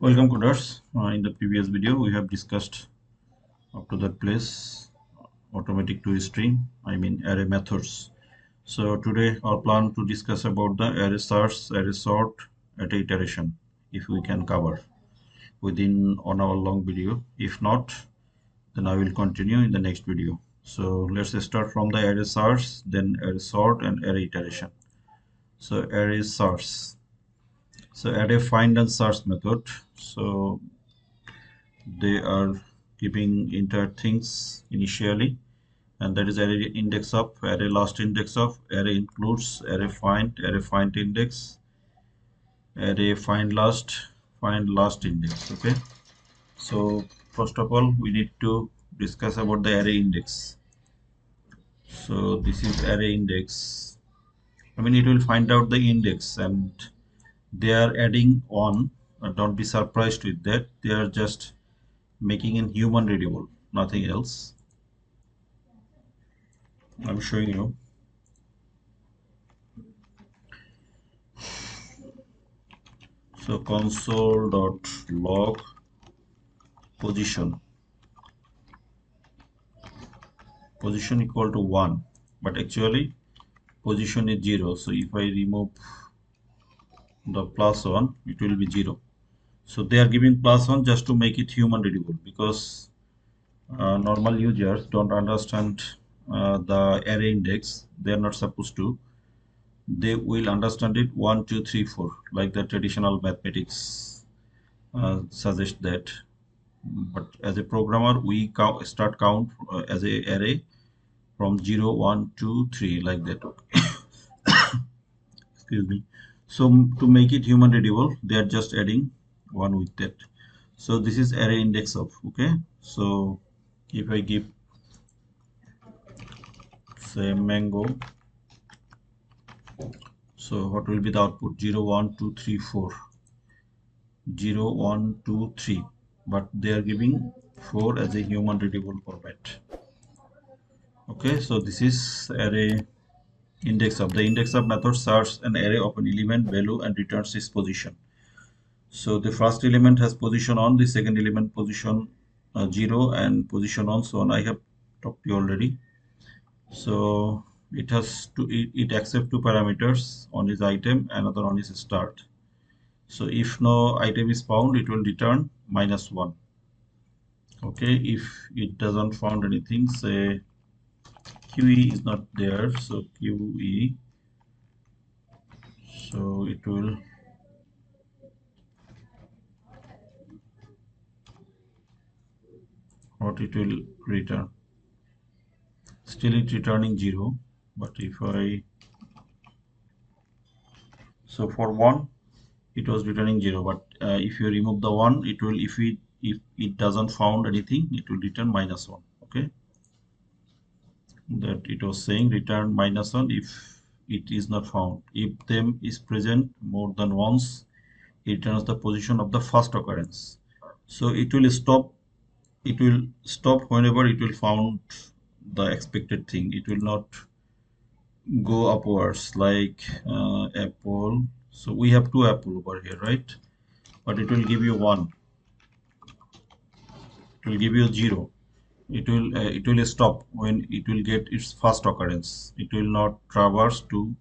Welcome coders. In the previous video we have discussed up to that place automatic to string, array methods. So today our plan to discuss about the array search, array sort, array iteration, if we can cover within 1 hour long video. If not, then I will continue in the next video. So let's start from the array search, then array sort and array iteration. So array search. So array find and search method. So they are keeping entire things initially, and that is array index of, array last index of, array includes, array find index, array find last index. Okay, so first of all we need to discuss about the array index. So this is array index. It will find out the index, and they are adding on. Don't be surprised with that. They are just making in human readable, nothing else. I'm showing you. So console.log position equal to 1, but actually position is 0. So if I remove the +1, it will be 0. So they are giving +1 just to make it human readable, because normal users don't understand the array index. They are not supposed to. They will understand it 1, 2, 3, 4, like the traditional mathematics suggest that. But as a programmer, we start count as a array from 0, 1, 2, 3, like that. Okay. Excuse me. So to make it human readable, they are just adding 1 with that. So this is array index of. Okay, so if I give, say, mango, so what will be the output? 0, 1, 2, 3, 4. 0, 1, 2, 3, but they are giving 4 as a human readable format. Okay, so this is array index of. The index of method searches an array of an element value and returns its position. So the first element has position on, the second element position 0, and position on, so on. I have talked to you already. So it has to, it accepts two parameters. One is item, another one is start. So if no item is found, it will return -1. Okay, if it doesn't found anything, say QE is not there, so QE, so it will return. Still it's returning 0, but if I, so for 1 it was returning 0, but if you remove the 1, it will, if it doesn't found anything, it will return -1. Okay, that it was saying return -1 if it is not found. If them is present more than once, it returns the position of the first occurrence. So it will stop whenever it will found the expected thing. It will not go upwards like apple. So we have two apple over here, right? But it will give you 1. It will give you 0. It will stop when it will get its first occurrence. It will not traverse to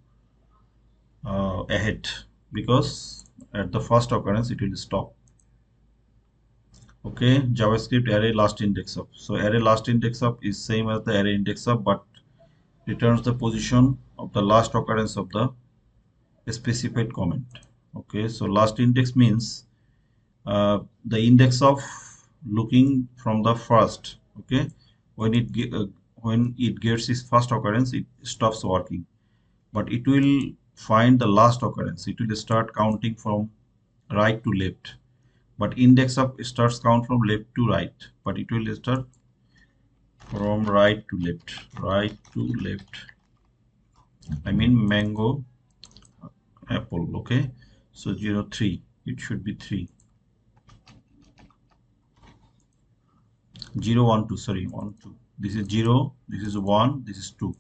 ahead, because at the first occurrence it will stop. Okay, JavaScript array last index of. So array last index of is same as the array index of, but returns the position of the last occurrence of the specified comment. Okay, so last index means the index of looking from the first. Okay, when it gets its first occurrence, it stops working, but it will find the last occurrence. It will start counting from right to left, but index of starts count from left to right, but it will start from right to left. Mango, apple. Okay, so 0, 3, it should be 3. 0, 1, 2, sorry, 1, 2. This is 0, this is 1, this is 2.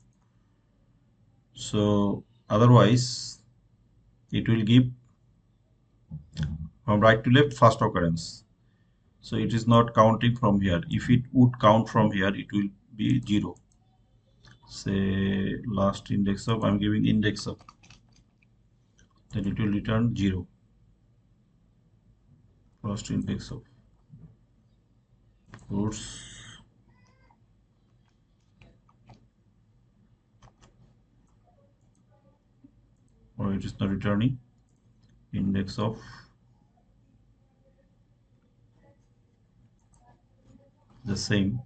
So otherwise it will give from right to left, first occurrence. So it is not counting from here. If it would count from here, it will be 0. Say last index of, I'm giving index of, then it will return 0. First index of fruits, or it is not returning index of the same.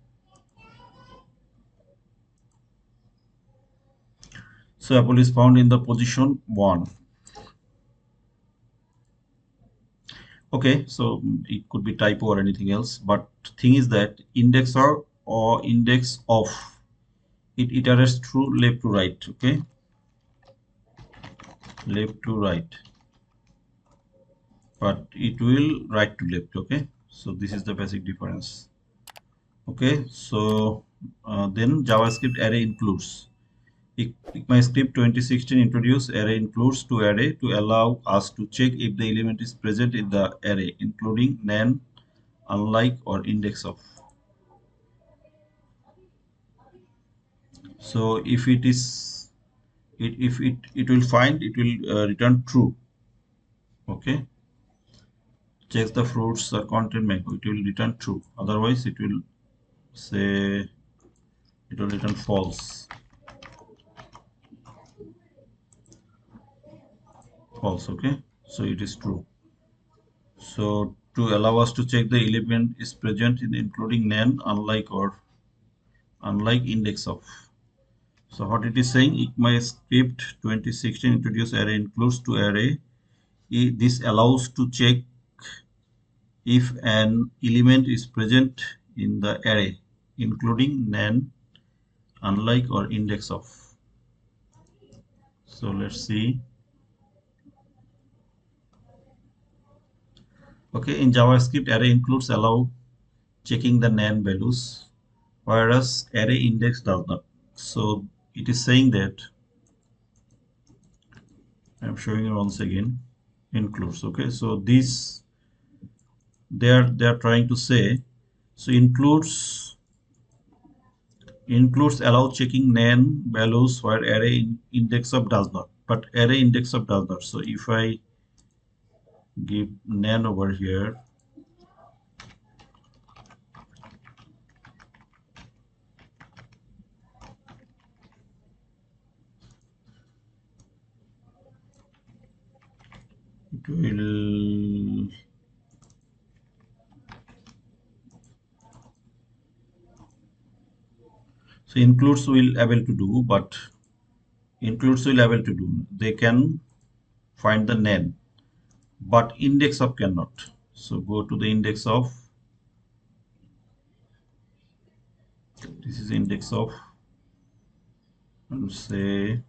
So apple is found in the position 1. Okay, so it could be typo or anything else, but thing is that index or index of, it iterates through left to right. Okay, left to right, but it will right to left. Okay, so this is the basic difference. Okay, so then JavaScript array includes. ECMAScript 2016 introduced array includes to array to allow us to check if the element is present in the array, including nan, unlike, or index of. So if it is, if it will find, it will return true. Okay, checks the fruits or content mango, it will return true. Otherwise, it will say, it will return false. False. Okay, so it is true. So to allow us to check the element is present in including nan, unlike, or unlike index of. So what it is saying, ECMAScript 2016 introduced array includes to array. This allows to check if an element is present in the array, including nan, unlike, or index of. So let's see. Okay, in JavaScript, array includes allow checking the nan values, whereas array index does not. So it is saying that, I'm showing you once again, includes. Okay, so this they are trying to say, so includes allow checking nan values where array index of does not, but array index of does not. So if I give nan over here, it will, so includes will able to do, but includes will able to do, they can find the nan, but index of cannot. So go to the index of, this is index of, and say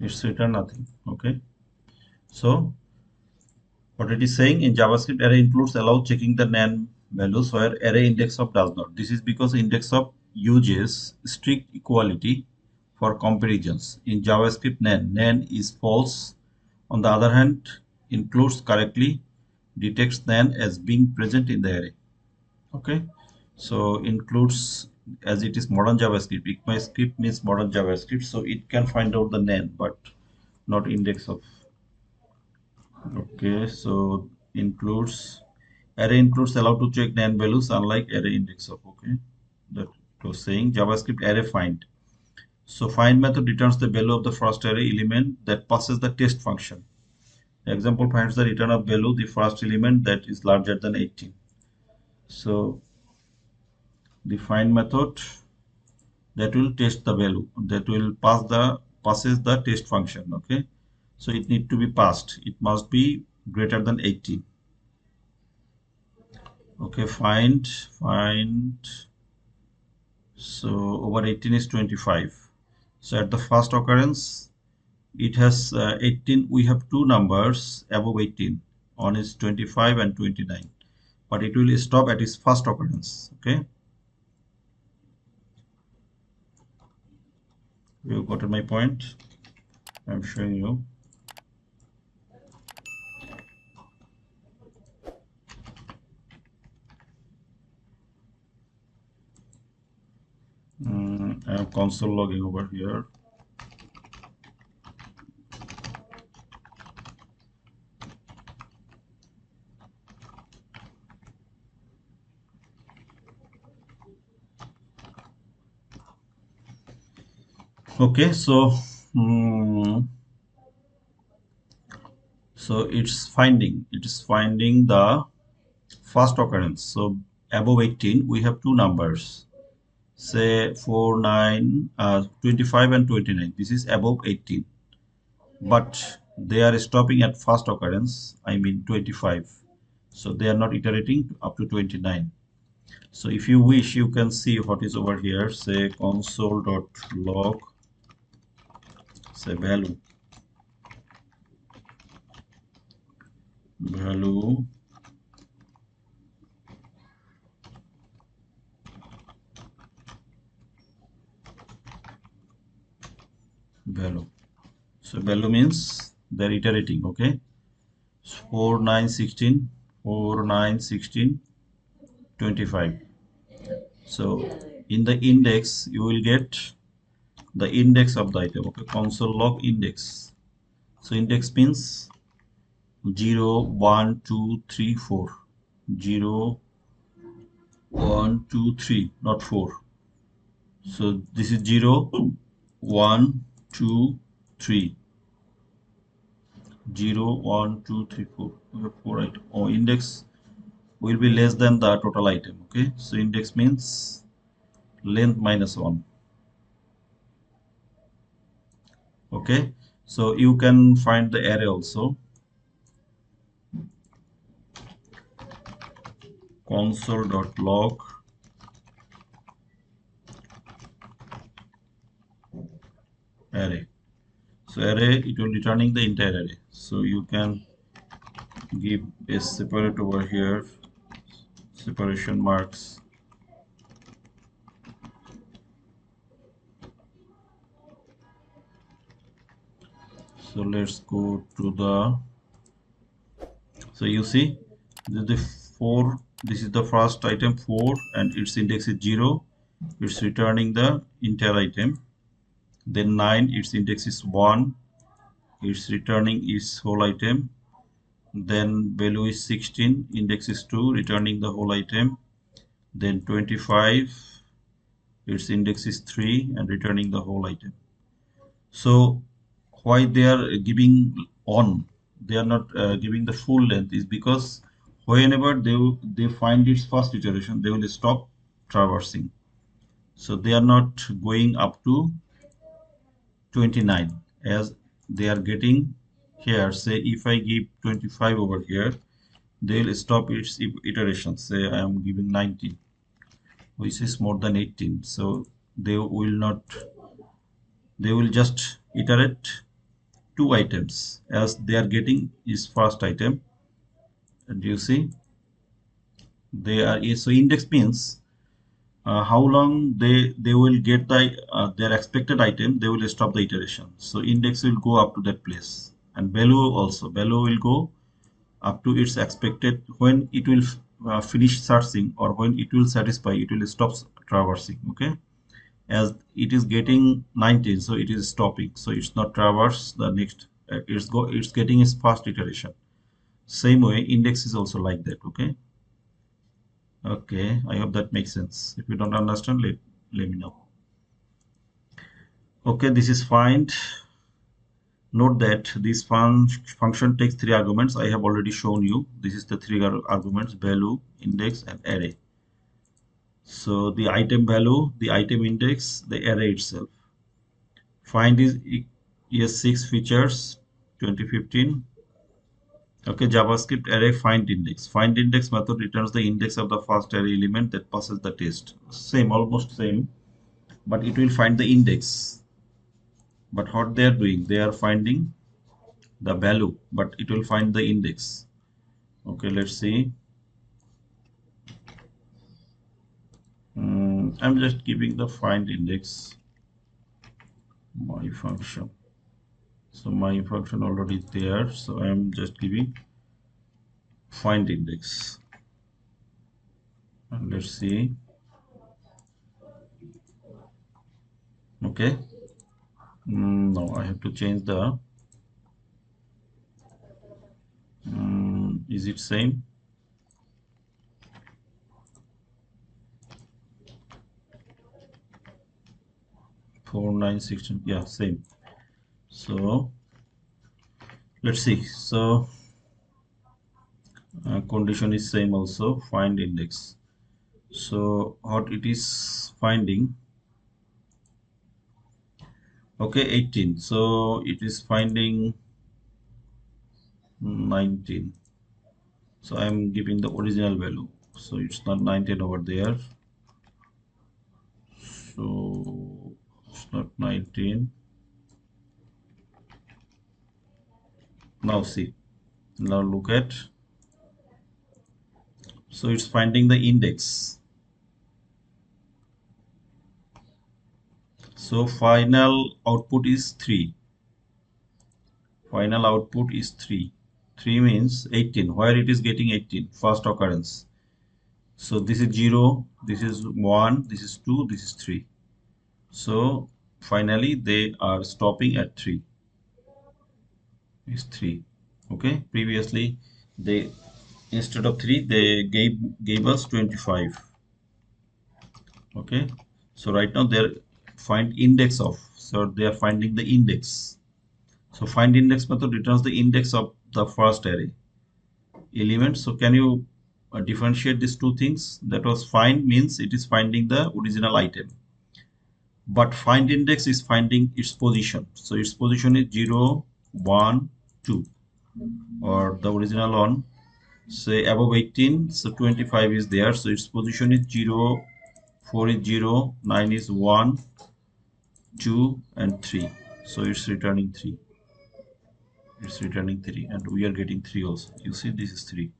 it's return nothing. Okay, so what it is saying, in JavaScript, array includes allow checking the nan values where array index of does not. This is because index of uses strict equality for comparisons. In JavaScript, nan is false. On the other hand, includes correctly detects nan as being present in the array. Okay, so includes, as it is modern JavaScript, ECMAScript means modern JavaScript, so it can find out the nan, but not index of. Okay, so includes, array includes allow to check nan values unlike array index of. Okay, that was saying JavaScript array find. So find method returns the value of the first array element that passes the test function. The example finds the return of value the first element that is larger than 18. So the find method that will test the value, that will passes the test function. Okay, so it need to be passed, it must be greater than 18. Okay, find, so over 18 is 25. So at the first occurrence it has 18. We have two numbers above 18. One is 25 and 29, but it will stop at its first occurrence. Okay, you got my point. I'm showing you. I have console logging over here. Okay, so so it is finding the first occurrence. So above 18 we have two numbers, say 4 9 25 and 29. This is above 18, but they are stopping at first occurrence, I mean 25. So they are not iterating up to 29. So if you wish, you can see what is over here. Say console.log, say value value. So value means they're iterating. Okay, 4 9 16, 4 9 16, 25. So in the index you will get the index of the item. Okay, console log index. So index means 0 1 2 3 4. 0 1 2 3, not 4. So this is 0 1 2 3. 0 1 2 3 4. We have 4 items. Oh, index will be less than the total item. Okay, so index means length minus 1. Okay, so you can find the array also. Console.log array. So array, it will returning the entire array. So you can give a separate over here, separation marks. So let's go to the, so you see the 4, this is the first item 4 and its index is 0. It's returning the entire item. Then 9, its index is 1. It's returning its whole item. Then value is 16, index is 2, returning the whole item. Then 25, its index is 3 and returning the whole item. So why they are giving on, they are not giving the full length, is because whenever they find its first iteration, they will stop traversing. So they are not going up to 29 as they are getting here. Say if I give 25 over here, they will stop its iteration. Say I am giving 19, which is more than 18. So they will not, they will just iterate two items as they are getting is first item. And you see they are, so index means how long they will get the their expected item, they will stop the iteration. So index will go up to that place, and value also, value will go up to its expected. When it will finish searching, or when it will satisfy, it will stop traversing. Okay, as it is getting 19, so it is stopping, so it's not traverse the next, it's getting its first iteration. Same way index is also like that. Okay, okay, I hope that makes sense. If you don't understand, let me know. Okay, this is fine. Note that this function takes three arguments. I have already shown you. This is the three arguments: value, index, and array. So the item value, the item index, the array itself. Find is ES6 features 2015. Okay, JavaScript array find index. Find index method returns the index of the first array element that passes the test. Same, almost same, but it will find the index. But what they are doing, they are finding the value, but it will find the index. Okay, let's see. I'm just giving the find index my function. So my function already there, so I'm just giving find index. And let's see. Okay. No, I have to change the. Is it same? 4916. Yeah, same. So let's see. So condition is same also. Find index. So what it is finding? Okay, 18. So it is finding 19. So I'm giving the original value. So it's not 19 over there. So it's not 19. Now see. Now look at. So it's finding the index. So final output is 3. Final output is 3. 3 means 18. Where it is getting 18? First occurrence. So this is 0, this is 1, this is 2, this is 3. So finally they are stopping at 3. Is 3. Okay. Previously they, instead of 3, they gave us 25. Okay. So right now they're find index of. So they are finding the index. So find index method returns the index of the first array element. So can you differentiate these two things? That was find means it is finding the original item, but find index is finding its position. So its position is 0, 1, 2, or the original one, say above 18. So 25 is there. So its position is 0, 4 is 0, 9 is 1, 2, and 3. So it's returning 3. It's returning 3, and we are getting 3 also. You see, this is 3.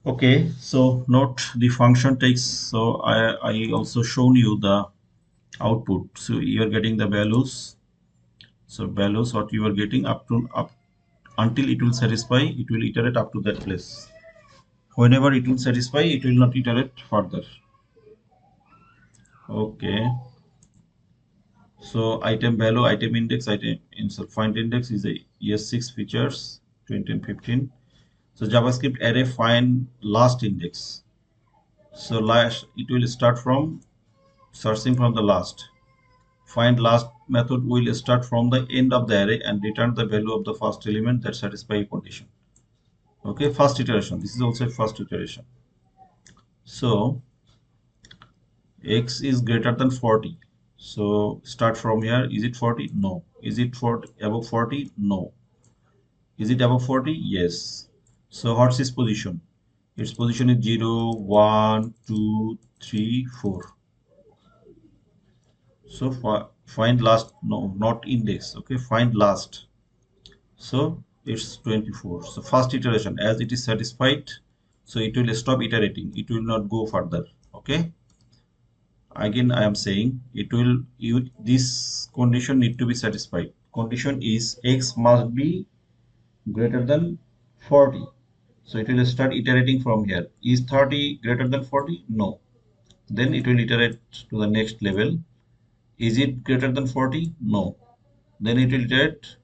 Okay, so note the function takes. So I also shown you the output. So you are getting the values. So values what you are getting up to up until it will satisfy. It will iterate up to that place. Whenever it will satisfy, it will not iterate further. Okay. So item value, item index, item insert find index is a ES6 features 20 and 15. So JavaScript array find last index. So last it will start from searching from the last. Find last method will start from the end of the array and return the value of the first element that satisfies a condition. Okay, first iteration. This is also a first iteration. So x is greater than 40. So start from here. Is it 40? No. Is it 40 above 40? No. Is it above 40? Yes. So what's its position? Its position is 0, 1, 2, 3, 4. So find last. No, not index. Okay, find last. So it's 24. So first iteration, as it is satisfied, so it will stop iterating. It will not go further. Okay. Again, I am saying it will. This condition need to be satisfied. Condition is x must be greater than 40. So it will start iterating from here. Is 30 greater than 40? No. Then it will iterate to the next level. Is it greater than 40? No. Then it will iterate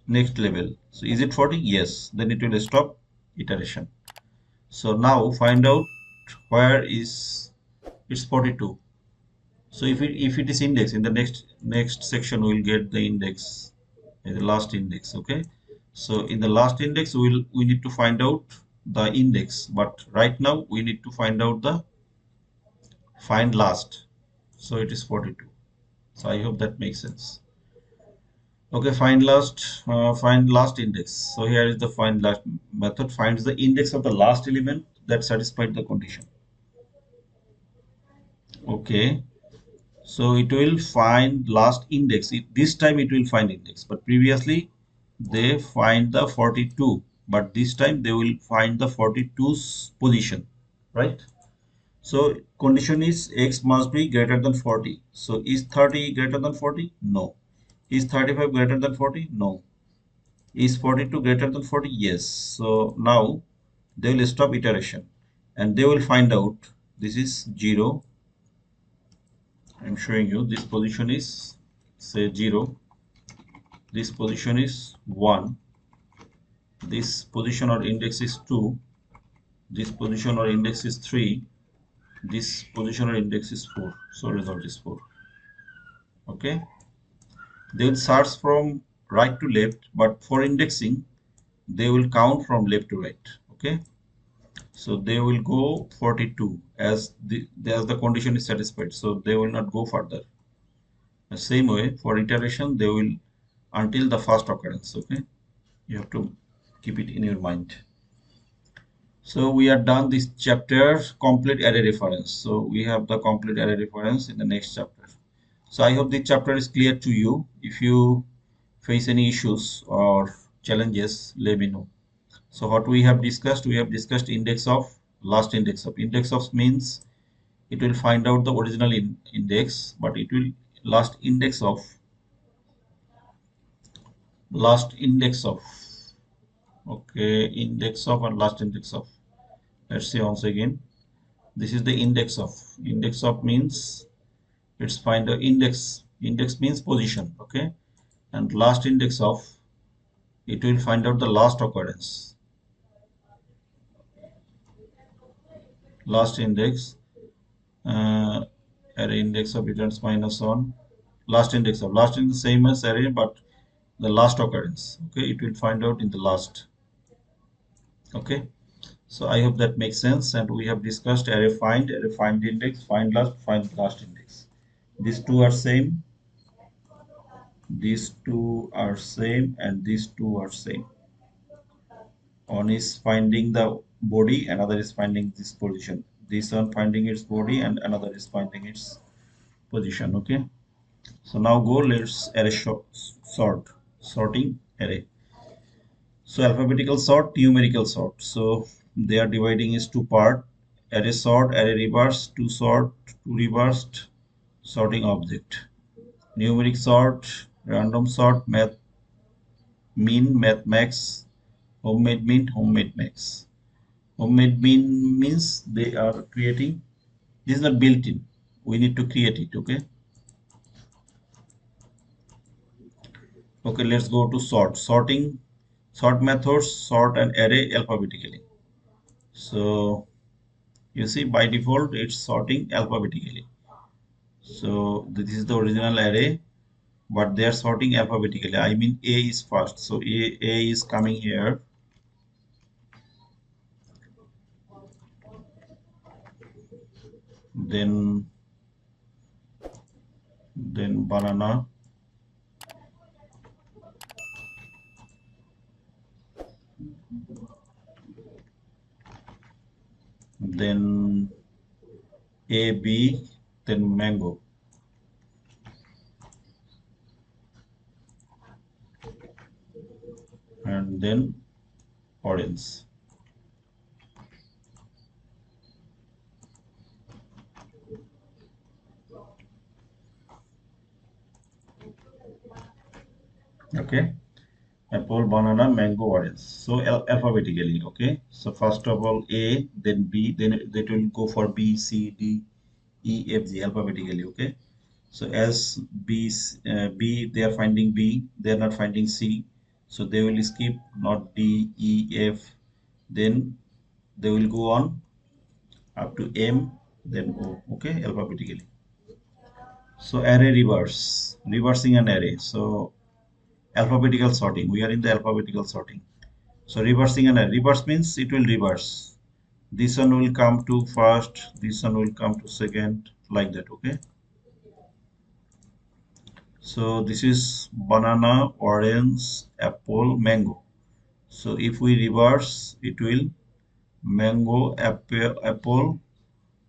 next level. So is it 40? Yes. Then it will stop iteration. So now find out where is it's 42. So if it is index in the next section, we will get the index, the last index. Okay. So in the last index, we need to find out the index, but right now we need to find out the find last. So it is 42. So I hope that makes sense. Okay, find last index. So here is the find last method finds the index of the last element that satisfied the condition. Okay, So it will find last index. This time it will find index, but previously they find the 42, but this time they will find the 42's position, right? So condition is x must be greater than 40. So is 30 greater than 40? No. Is 35 greater than 40? No. Is 42 greater than 40? Yes. So now they will stop iteration and they will find out this is 0. I'm showing you this position is say 0. This position is 1. This position or index is 2. This position or index is 3. This position or index is 4. So result is 4. Okay. They will search from right to left, but for indexing, they will count from left to right. Okay. So they will go 42 as the condition is satisfied. So they will not go further. The same way for iteration, they will until the first occurrence. Okay. You have to keep it in your mind. So we are done this chapter, complete array reference. So we have the complete array reference in the next chapter. So I hope this chapter is clear to you. If you face any issues or challenges, let me know. So what we have discussed index of last index of. Index of means it will find out the original index, but it will last index of okay, index of and last index of. Let's see once again. This is the index of. Index of means it's find the index. Index means position, okay? And last index of it will find out the last occurrence. Last index array index of returns -1. Last in the same as array, but the last occurrence. Okay, it will find out in the last. Okay. So I hope that makes sense. And we have discussed array find index, find last index. These two are same. These two are same, and these two are same. One is finding the body, another is finding this position. This one finding its body, and another is finding its position. Okay. So now go. Let's array sorting array. So alphabetical sort, numerical sort. So they are dividing is two part. Array sort, array reverse, to sort, to reversed, sorting object. Numeric sort, random sort, math mean, math max, homemade mean, homemade max. Homemade mean means they are creating. This is not built in. We need to create it. Okay. Okay. Let's go to sort. Sort methods, sort an array alphabetically. So you see by default it's sorting alphabetically. So this is the original array, but they are sorting alphabetically. I mean A is first. So A is coming here. Then banana. Then A, B, then mango. And then orange. Okay. Apple, banana, mango, orange. So alphabetically. Okay. So first of all A, then B, then it will go for B, C, D, E, F, G alphabetically. Okay. So as B, they are finding B, they are not finding C. So they will skip not D, E, F. Then they will go on up to M, then O. Okay, alphabetically. So array reversing an array. So alphabetical sorting. We are in the alphabetical sorting. So reversing an array. Reverse means it will reverse. This one will come to first. This one will come to second. Like that. Okay. So this is banana, orange, apple, mango. So if we reverse, it will mango, apple,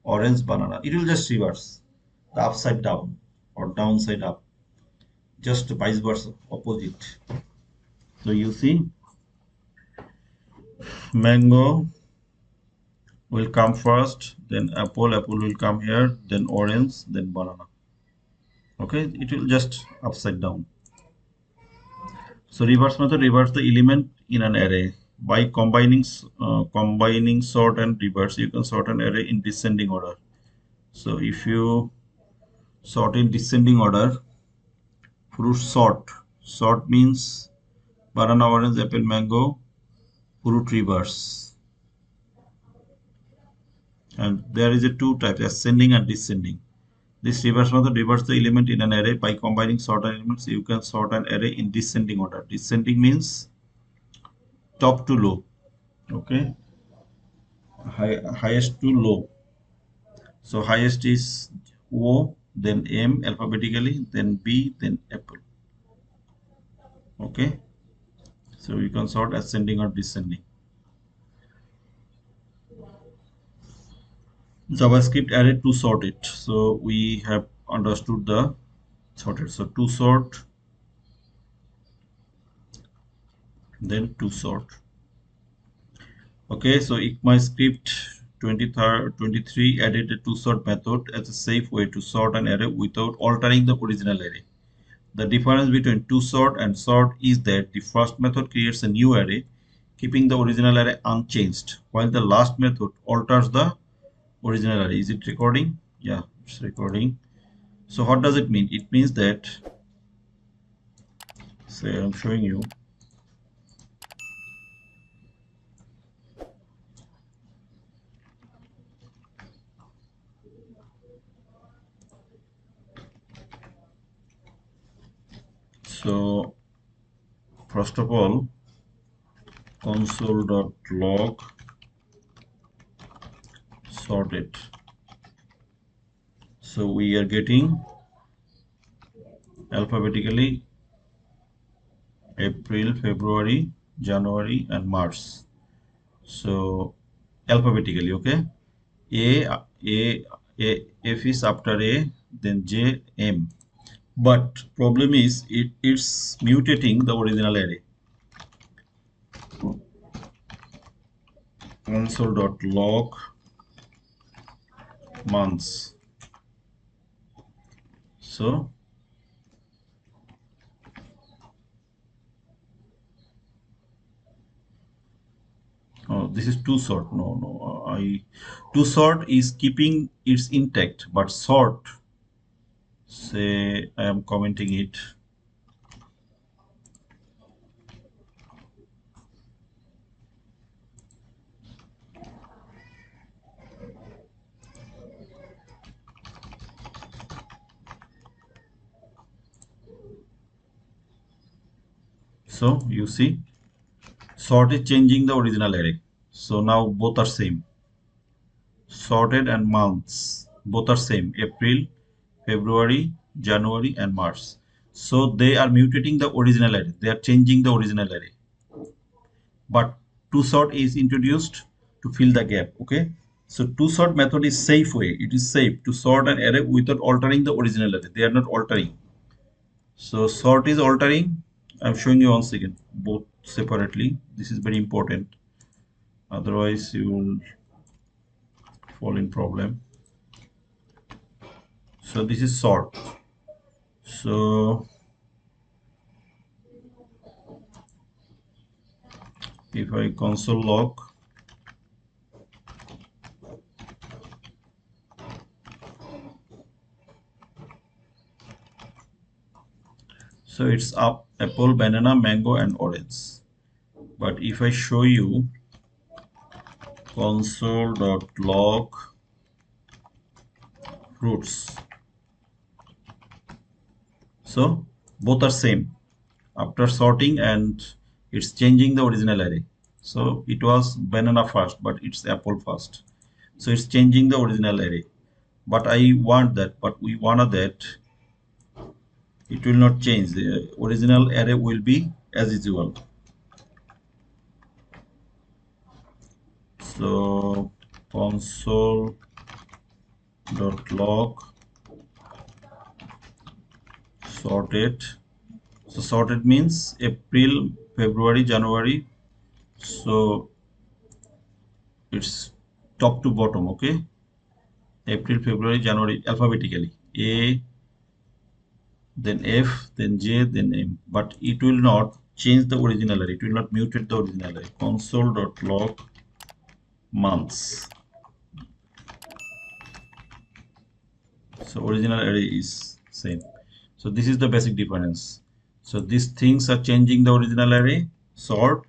orange, banana. It will just reverse the upside down. or downside up, just vice versa, opposite. So you see, mango will come first, then apple will come here, then orange, then banana. Okay, it will just upside down. So reverse method reverse the element in an array by combining sort and reverse. You can sort an array in descending order. So if you sort in descending order, fruit sort means banana, orange, apple, mango, fruit reverse. And there is a two types, ascending and descending. This reverse method reverses the element in an array by combining sort elements. You can sort an array in descending order. Descending means top to low. Okay, highest to low. So highest is O, then M alphabetically, then B, then apple. Okay, so you can sort ascending or descending. JavaScript array to sort it. So we have understood the sorted. So to sort, then to sort. Okay, so ECMAScript 23 added a to-sort method as a safe way to sort an array without altering the original array. The difference between to-sort and sort is that the first method creates a new array, keeping the original array unchanged, while the last method alters the original array. Is it recording? Yeah, it's recording. So what does it mean? It means that, say I'm showing you. So first of all, console.log sorted. So we are getting alphabetically April, February, January, and March. So alphabetically, okay. F is after A, then J, M. But problem is it's mutating the original array. Console.log months. So oh, this is to sort. No, I to sort is keeping its intact, but sort, say I am commenting it. So you see, sort is changing the original array. So now both are same. Sorted and months both are same. April, February, January, and March. So they are mutating the original array. They are changing the original array. But to-sort is introduced to fill the gap. Okay. So to-sort method is safe way. It is safe to sort an array without altering the original array. They are not altering. So sort is altering. I'm showing you once again both separately. This is very important. Otherwise you will fall in problem. So this is sort. So if I console log, so it's up apple, banana, mango, and orange. But if I show you console.log fruits, so both are same after sorting, and it's changing the original array. So it was banana first, but it's apple first. So it's changing the original array. But I want that, but we wanted that it will not change. The original array will be as usual. So console.log sorted. So sorted means April, February, January. So it's top to bottom, okay? April, February, January alphabetically. A, then F, then J, then M. But it will not change the original array. It will not mutate the original array. Console.log months. So original array is same. So this is the basic difference. So these things are changing the original array, sort,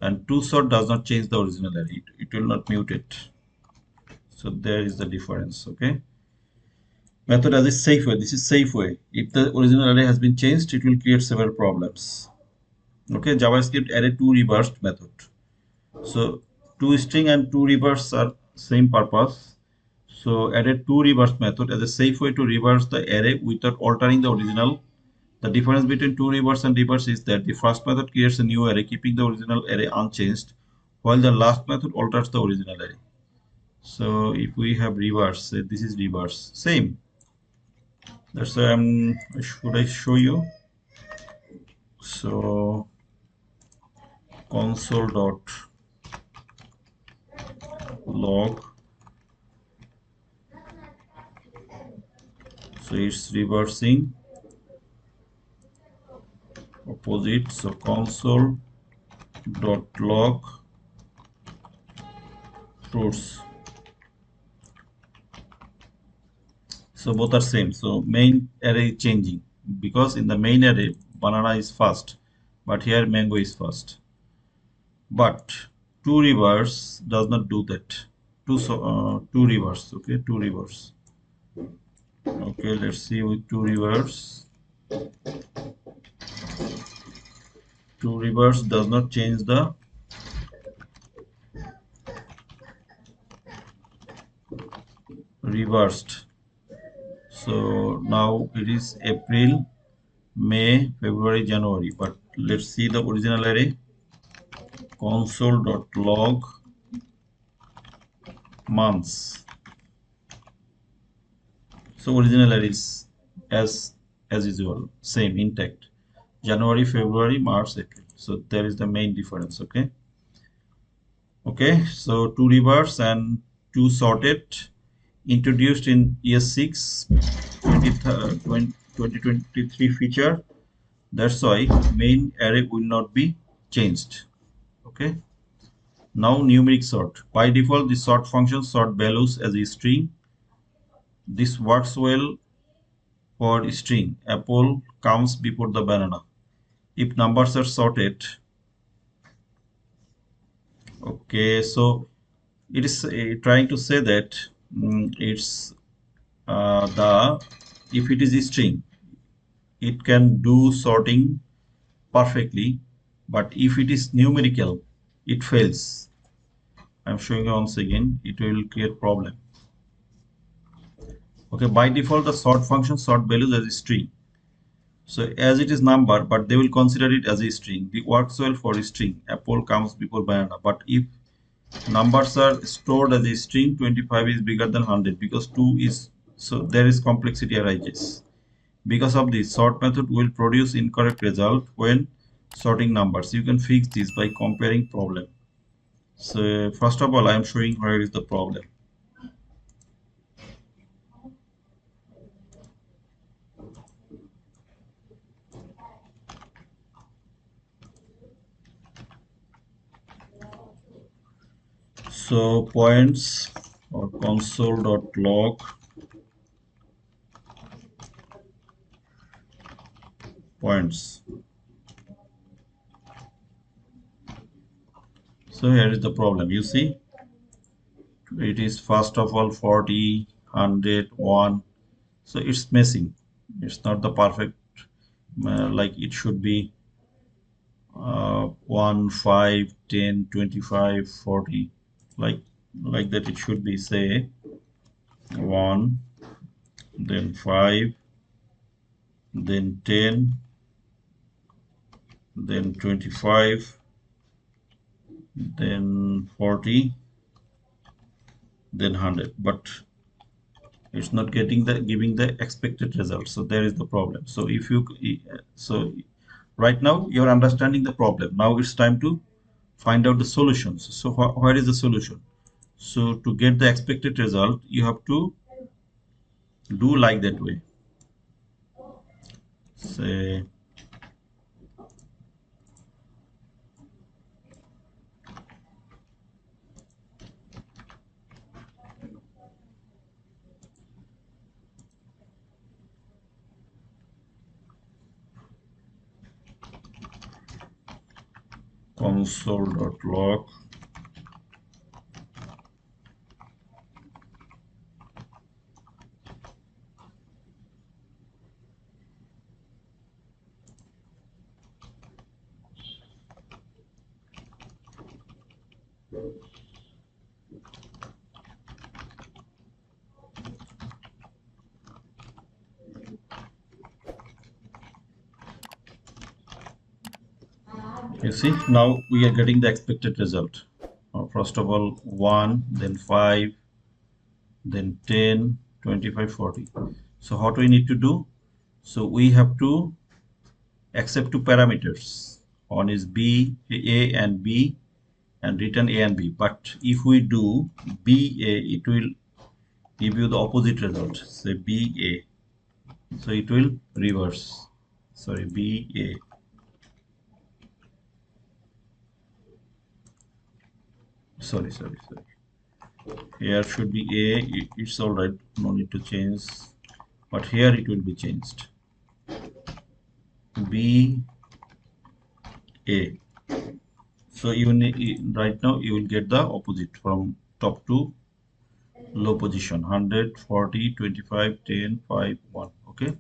and toSort does not change the original array. It will not mutate. So there is the difference, okay? Method as a safe way. This is safe way. If the original array has been changed, it will create several problems. Okay, JavaScript array to reversed method. So toString and toReverse are same purpose. So added toReverse method as a safe way to reverse the array without altering the original. The difference between toReverse and reverse is that the first method creates a new array keeping the original array unchanged, while the last method alters the original array. So if we have reverse, say this is reverse, same. That's why should I show you? So console.log. So it's reversing opposite. So console.log fruits. So both are same. So main array is changing because in the main array banana is first, but here mango is first. But toReverse does not do that. ToReverse, okay, toReverse. Okay, let's see with toReverse. toReverse does not change the reversed. So now it is April, May, February, January. But let's see the original array. Console.log months. So original array is as usual, same intact. January, February, March, April. So there is the main difference. Okay. Okay. So toReverse and toSorted introduced in year 6 2023 feature. That's why main array will not be changed. Okay. Now numeric sort. By default, the sort function sort values as a string. This works well for string. Apple comes before the banana. If numbers are sorted, okay, so it is trying to say that it's the if it is a string, it can do sorting perfectly, but if it is numerical, it fails. I'm showing you once again, it will create problem. Okay, by default, the sort function sort values as a string. So as it is number, but they will consider it as a string. It works well for a string. Apple comes before banana. But if numbers are stored as a string, 25 is bigger than 100 because 2 is, so there is complexity arises. Because of this, sort method will produce incorrect result when sorting numbers. You can fix this by comparing problem. So first of all, I am showing where is the problem. So points or console.log points. So here is the problem. You see, it is first of all 40, 100, 1. So it's missing. It's not the perfect like it should be 1, 5, 10, 25, 40. Like that it should be say 1, then 5, then 10, then 25, then 40, then 100. But It's not getting the giving the expected result. So there is the problem. So if you so right now you're understanding the problem. Now it's time to find out the solutions. So where is the solution? So to get the expected result, you have to do like that way. Say console.log. You see, now we are getting the expected result. First of all, 1, then 5, then 10, 25, 40. So what we need to do? So we have to accept two parameters. One is B, A and B, and return A and B. But if we do BA, it will give you the opposite result. Say BA. So it will reverse. Sorry, BA. Sorry. Here should be A. It's all right. No need to change. But here it will be changed. B A. So you need, right now you will get the opposite from top to low position 100, 40, 25, 10, 5, 1. Okay.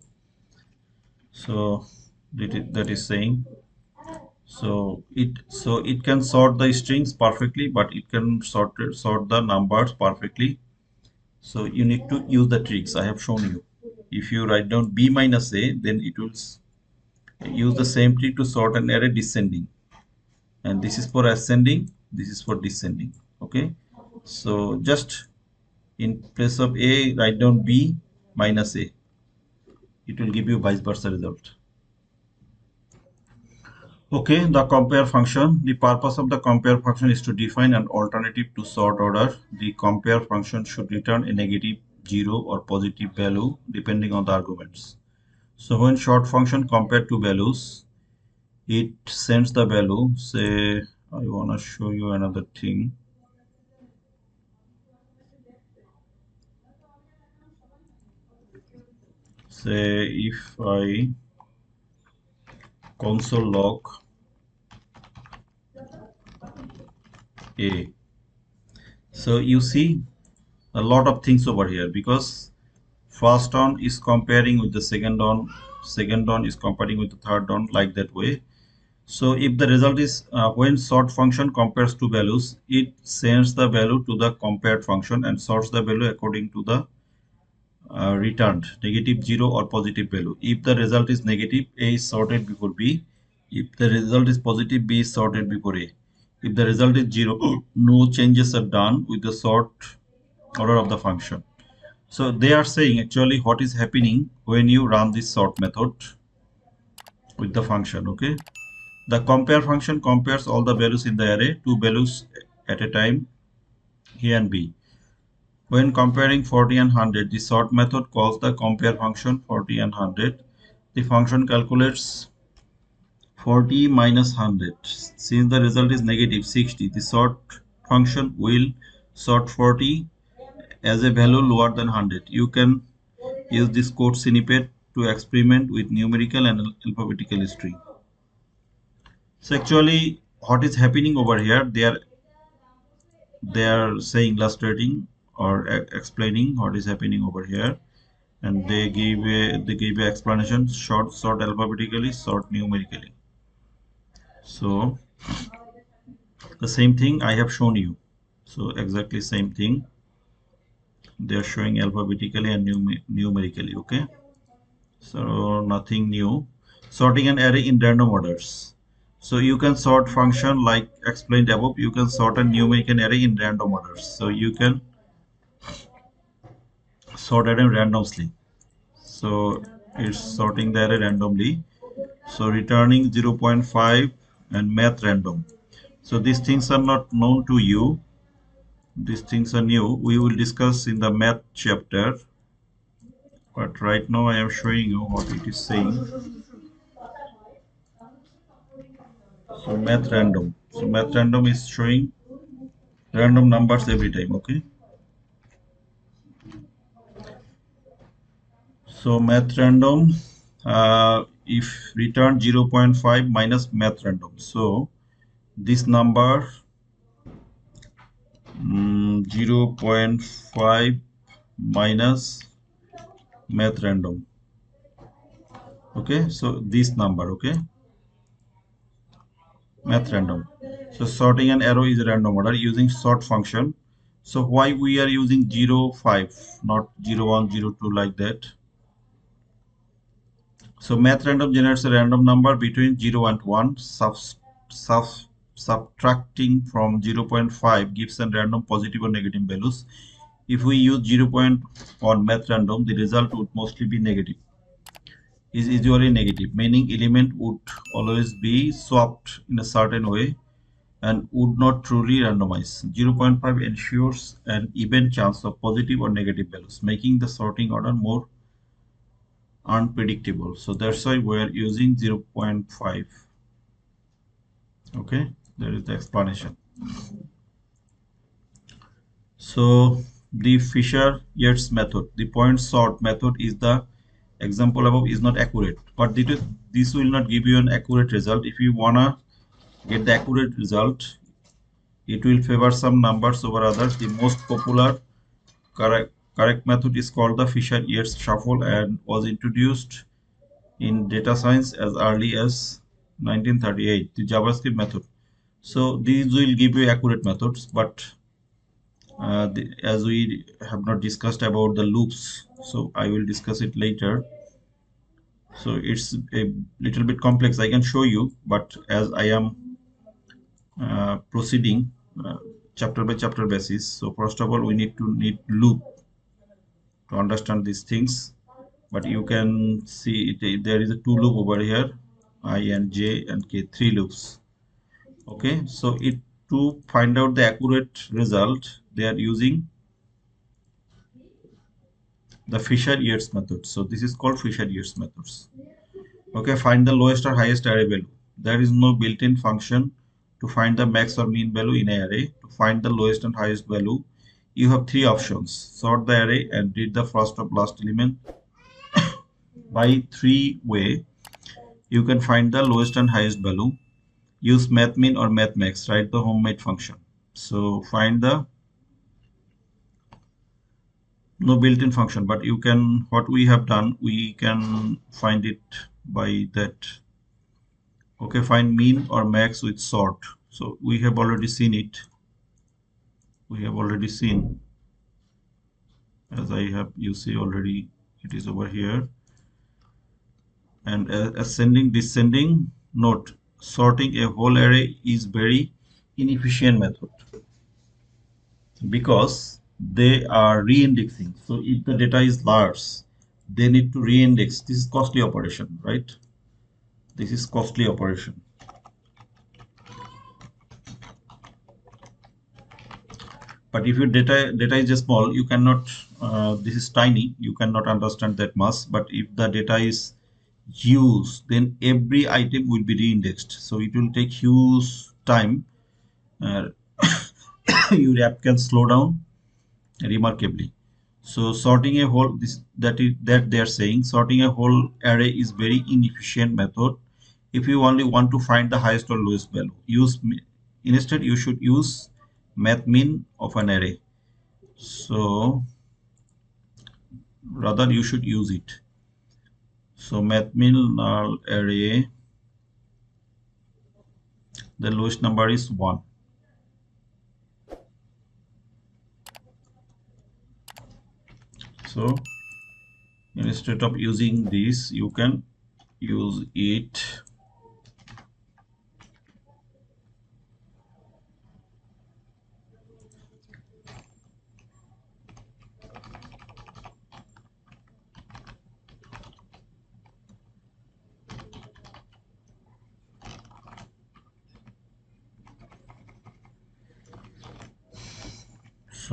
So that is saying it can sort the strings perfectly, but it can sort the numbers perfectly. So you need to use the tricks I have shown you. If you write down B minus A, then it will use the same trick to sort an array descending. And this is for ascending, this is for descending. Okay. So just in place of A, write down B minus A. It will give you vice versa result. Okay, the compare function. The purpose of the compare function is to define an alternative to sort order. The compare function should return a negative, 0 or positive value depending on the arguments. So when sort function compare two values, it sends the value. Say I want to show you another thing. Say if I console log A. So you see a lot of things over here because first on is comparing with the second on is comparing with the third on, like that way. So if the result is when sort function compares two values, it sends the value to the compared function and sorts the value according to the returned negative, 0 or positive value. If the result is negative, A is sorted before B. If the result is positive, B is sorted before A. If the result is 0, no changes are done with the sort order of the function. So they are saying actually what is happening when you run this sort method with the function. Okay, the compare function compares all the values in the array, two values at a time, A and B. When comparing 40 and 100, the sort method calls the compare function 40 and 100. The function calculates 40 minus 100. Since the result is negative 60, the sort function will sort 40 as a value lower than 100. You can use this code snippet to experiment with numerical and alphabetical string. So actually what is happening over here, they are saying, illustrating or explaining what is happening over here, and they give a explanation: sort alphabetically, sort numerically. So the same thing I have shown you. So exactly same thing they are showing alphabetically and numerically. Okay, so nothing new. Sorting an array in random orders. So you can sort function like explained above. You can sort a numeric array in random orders. So you can sort array randomly. So it's sorting the array randomly. So returning 0.5 and math random. So these things are not known to you. These things are new. We will discuss in the math chapter. But right now I am showing you what it is saying. So math random. So math random is showing random numbers every time. Okay. So math random. If return 0.5 minus math random. So this number 0.5 minus math random. Okay, so this number. Okay, math random. So sorting an arrow is a random order using sort function. So why we are using 0 5, not 0 1 0 2 like that? So math random generates a random number between 0 and 1. Sub, subtracting from 0.5 gives a random positive or negative values. If we use 0.1 math random, the result would mostly be negative. Is usually negative, meaning element would always be swapped in a certain way and would not truly randomize. 0.5 ensures an even chance of positive or negative values, making the sorting order more unpredictable. So that's why we're using 0.5. Okay, that is the explanation. So the Fisher-Yates method, the point sort method is the example above is not accurate, but this will not give you an accurate result. If you wanna get the accurate result, it will favor some numbers over others. The most popular correct method is called the Fisher-Yates shuffle and was introduced in data science as early as 1938, the JavaScript method. So these will give you accurate methods, but as we have not discussed about the loops, so I will discuss it later. So it's a little bit complex. I can show you, but as I am proceeding chapter by chapter basis. So first of all, we need loop to understand these things. But you can see there is a two loop over here, I and j and k, three loops. Okay, so it to find out the accurate result, they are using the Fisher-Yates method. So this is called Fisher-Yates methods. Okay, find the lowest or highest array value. There is no built-in function to find the max or mean value in an array. To find the lowest and highest value, you have three options. Sort the array and read the first or last element by three way. You can find the lowest and highest value. Use mathmin or mathmax, write the homemade function. So find the no built-in function, but you can, what we have done, we can find it by that. Okay, find mean or max with sort. So we have already seen it. We have already seen, as I have, you see already, it is over here. And ascending, descending, note, sorting a whole array is very inefficient method because they are re-indexing. So if the data is large, they need to re-index. This is costly operation, right? This is costly operation. But if your data is just small, you cannot. This is tiny. You cannot understand that much. But if the data is huge, then every item will be re-indexed. So it will take huge time. Uh, your app can slow down remarkably. So sorting a whole that they are saying sorting a whole array is very inefficient method. If you only want to find the highest or lowest value, instead you should use mathmin of an array. So rather you should use it. So mathmin null array, the lowest number is 1. So instead of using this, you can use it.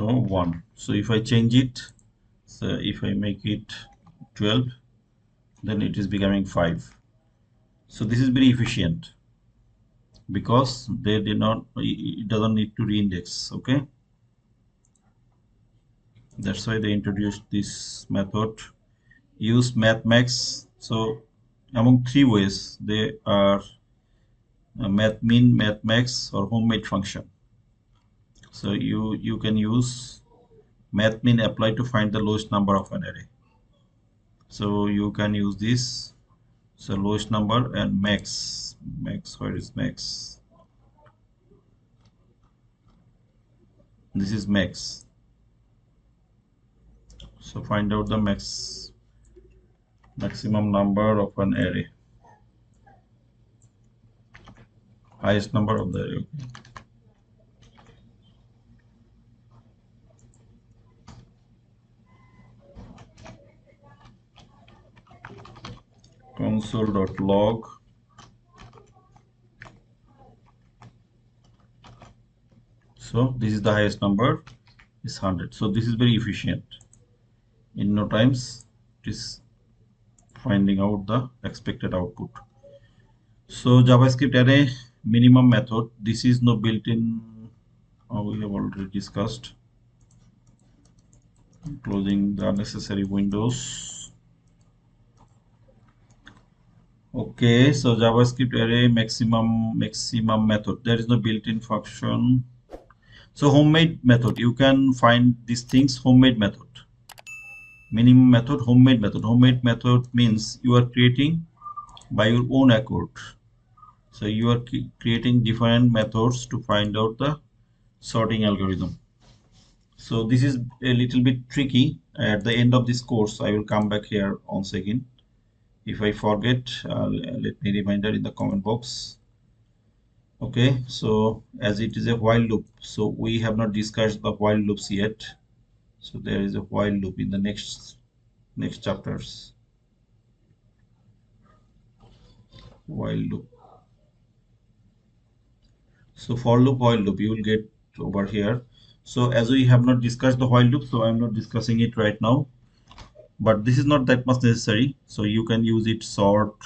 So 1. So if I change it, so if I make it 12, then it is becoming 5. So this is very efficient because they did not, it doesn't need to reindex. Okay, that's why they introduced this method. Use mathmax. So among three ways, they are mathmin, mathmax, or homemade function. So you can use mathmin apply to find the lowest number of an array. So you can use this. So lowest number and max, where is max? This is max. So find out the maximum number of an array, highest number of the array. Console.log. So this is the highest number, is 100. So this is very efficient. In no times, it is finding out the expected output. So JavaScript array minimum method. This is no built-in. We have already discussed. Closing the unnecessary windows. Okay, so JavaScript array maximum method. There is no built-in function. So homemade method. You can find these things. Homemade method. Minimum method. Homemade method. Homemade method means you are creating by your own accord. So you are creating different methods to find out the sorting algorithm. So this is a little bit tricky. At the end of this course, I will come back here once again. If I forget, let me reminder in the comment box. Okay, so as it is a while loop, so we have not discussed the while loops yet. So there is a while loop in the next chapters. While loop. So for loop, while loop, you will get over here. So as we have not discussed the while loop, so I'm not discussing it right now. But this is not that much necessary. So you can use it sort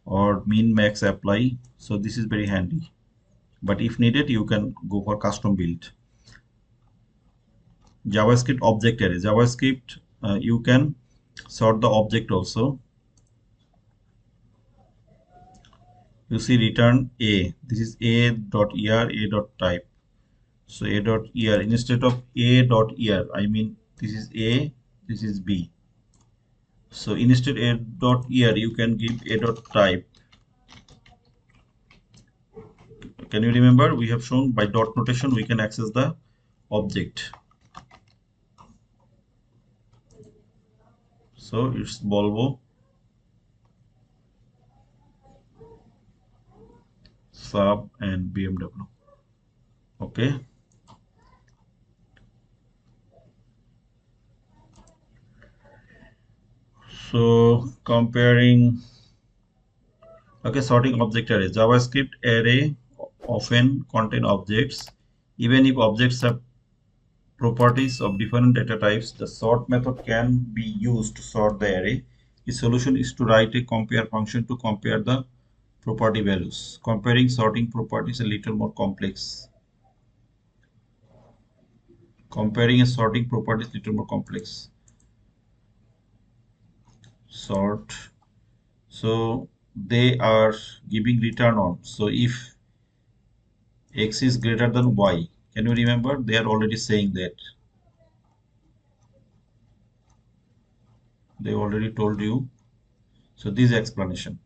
or min max apply. So this is very handy. But if needed, you can go for custom build. JavaScript object array. JavaScript, you can sort the object also. You see return a. This is a.er, a.type. So a.er instead of a.er, I mean this is a, this is b. So instead a.er, you can give a.type. Can you remember we have shown by dot notation we can access the object. So it's Volvo, Saab and BMW. Okay. So comparing, okay, sorting object array. JavaScript array often contain objects. Even if objects have properties of different data types, the sort method can be used to sort the array. The solution is to write a compare function to compare the property values. Comparing sorting properties is a little more complex. Comparing a sorting property is a little more complex. Sort. So they are giving return on. So if x is greater than y, can you remember? They are already saying that. They already told you. So this is explanation.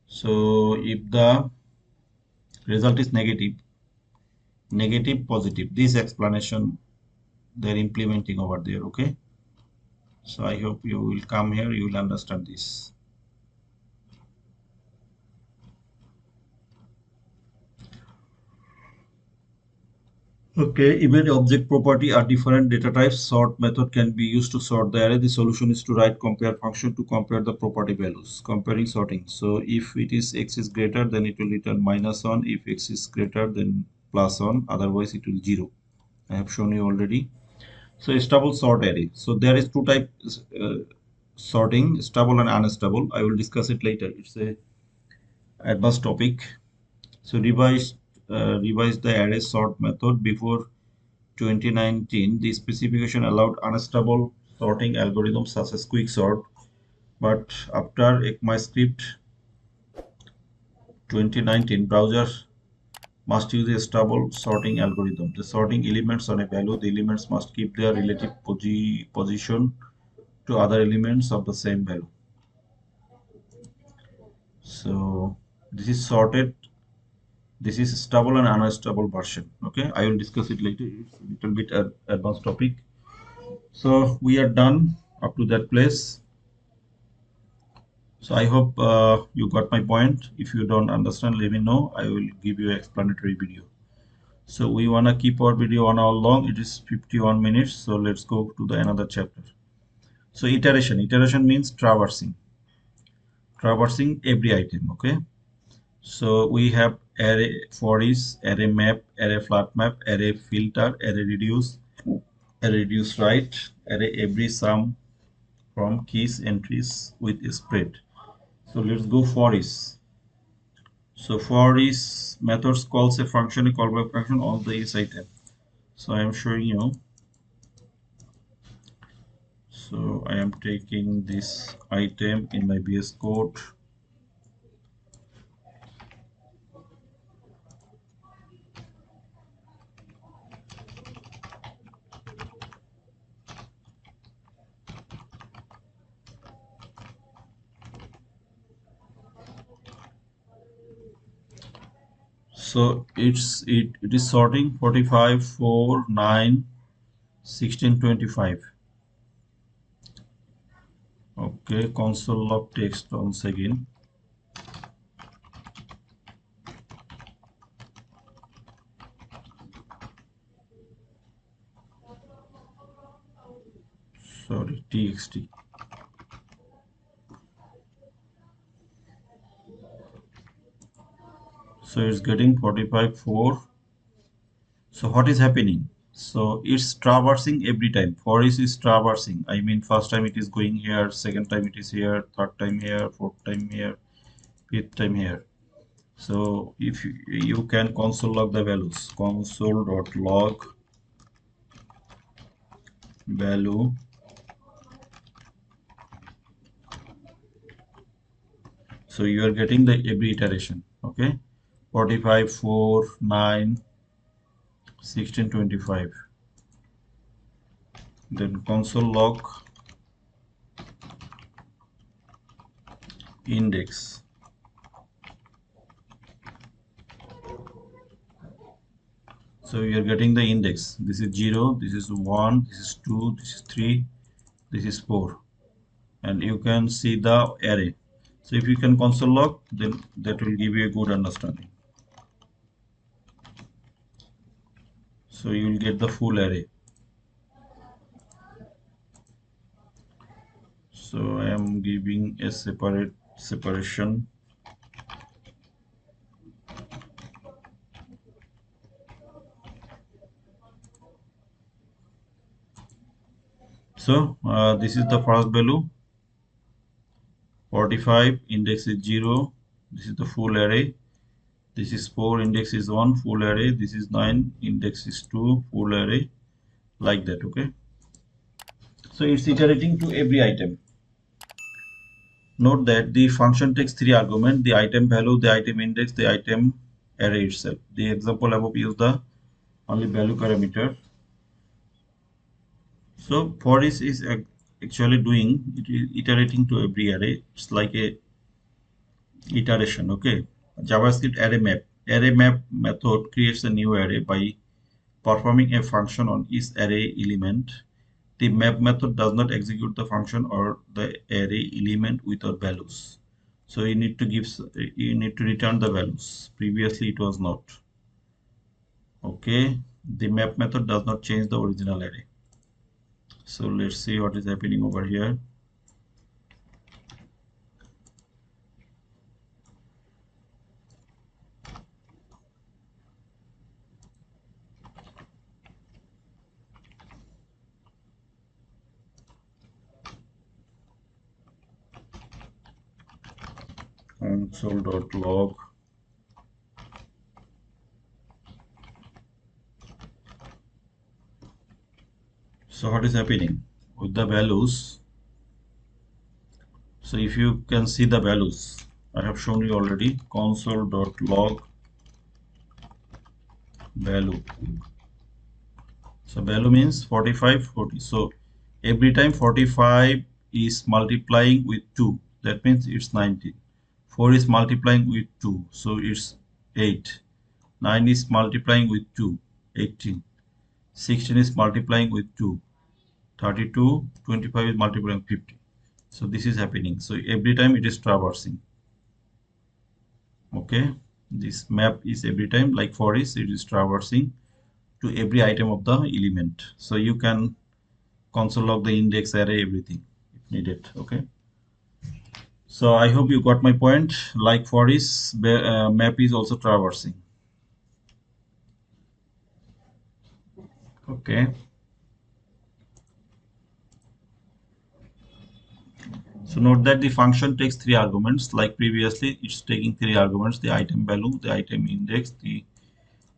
So if the result is negative, positive, this explanation they're implementing over there. Okay. So I hope you will come here, you will understand this. Okay, even object property are different data types. Sort method can be used to sort the array. The solution is to write compare function to compare the property values. Comparing sorting. So if it is x is greater, then it will return -1. If x is greater, then +1. Otherwise, it will 0. I have shown you already. So stable sort array. So there is two types sorting, stable and unstable. I will discuss it later. It's a advanced topic. So revise the array sort method before 2019. The specification allowed unstable sorting algorithms such as quicksort, but after ECMAScript 2019, browser must use a stable sorting algorithm. The sorting elements on a value, the elements must keep their relative position to other elements of the same value. So this is sorted. This is stable and unstable version. Okay, I will discuss it later. It's a little bit advanced topic. So we are done up to that place. So I hope you got my point. If you don't understand, let me know. I will give you an explanatory video. So we want to keep our video on how long. It is 51 minutes. So let's go to the another chapter. So iteration. Iteration means traversing. Traversing every item. Okay. So we have array for is, array map, array flat map, array filter, array reduce right, array every sum from keys entries with a spread. So let's go for is. So for is methods calls a function, a callback function on the is item. So I am showing you. So I am taking this item in my VS Code. So it is sorting 45, 4, 9, 16, 25. Okay, console log text once again. Sorry, txt. So it's getting 45, 4. So what is happening? So it's traversing every time. For is traversing. I mean, first time it is going here, second time it is here, third time here, fourth time here, fifth time here. So if you can console log the values, console.log value. So you are getting the every iteration. Okay, 45, 4, 9, 16, 25. Then console log index. So you are getting the index. This is 0, this is 1, this is 2, this is 3, this is 4. And you can see the array. So if you can console log, then that will give you a good understanding. So you will get the full array. So I am giving a separation. So this is the first value, 45, index is 0. This is the full array. This is 4, index is 1, full array. This is 9, index is 2, full array. Like that, okay? So it's iterating to every item. Note that the function takes three arguments: the item value, the item index, the item array itself. The example above use the only value parameter. So for this is actually doing it is iterating to every array. It's like a iteration. Okay. JavaScript array map. Array map method creates a new array by performing a function on each array element. The map method does not execute the function or the array element without values. So you need to return the values. Previously it was not. Okay. The map method does not change the original array. So let's see what is happening over here. console.log. So what is happening with the values? So if you can see the values, I have shown you already, console.log value. So value means 45, 40. So every time 45 is multiplying with 2, that means it's 19. 4 is multiplying with 2, so it's 8. 9 is multiplying with 2, 18. 16 is multiplying with 2, 32. 25 is multiplying 50. So this is happening. So every time it is traversing. Okay, this map is every time, like for is, it is traversing to every item of the element. So you can console log the index, array, everything if needed. Okay, so I hope you got my point. Like for is, map is also traversing. Okay, so note that the function takes 3 arguments. Like previously, it's taking 3 arguments: the item value, the item index, the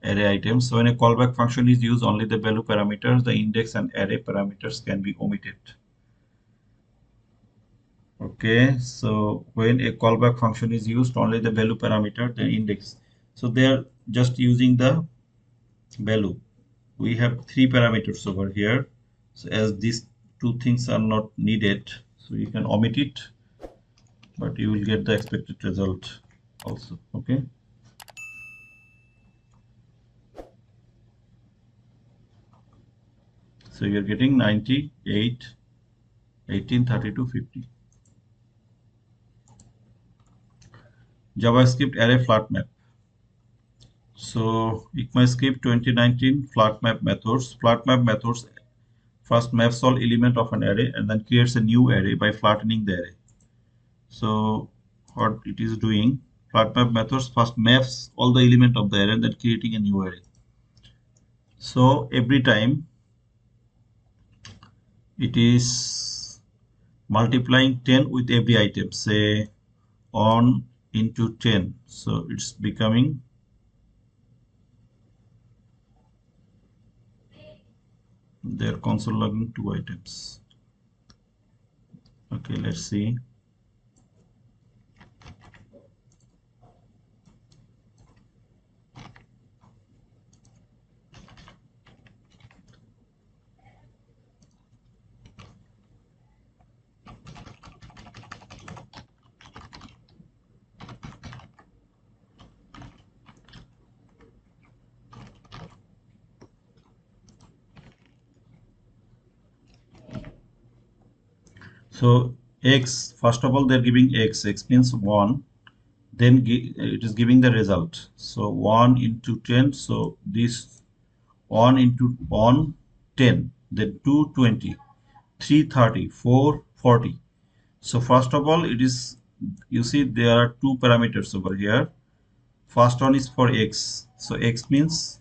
array items. So when a callback function is used, only the value parameters, the index and array parameters can be omitted. Okay, so when a callback function is used, only the value parameter, the index. So they are just using the value. We have 3 parameters over here. So as these 2 things are not needed, so you can omit it, but you will get the expected result also. Okay. So you're getting 98, 18, 32, 50. JavaScript array flat map. So ECMAScript 2019 flat map methods. Flat map methods first maps all element of an array and then creates a new array by flattening the array. So what it is doing, flat map methods first maps all the element of the array and then creating a new array. So every time it is multiplying 10 with every item, say on into 10. So it's becoming, they're console logging 2 items. Okay, let's see. So x, first of all, they're giving x. X means 1. Then it is giving the result. So 1 into 10. So this 1 into 1, 10. Then 2, 20. 3, 30. 4, 40. So first of all, it is, you see, there are 2 parameters over here. First one is for x. So x means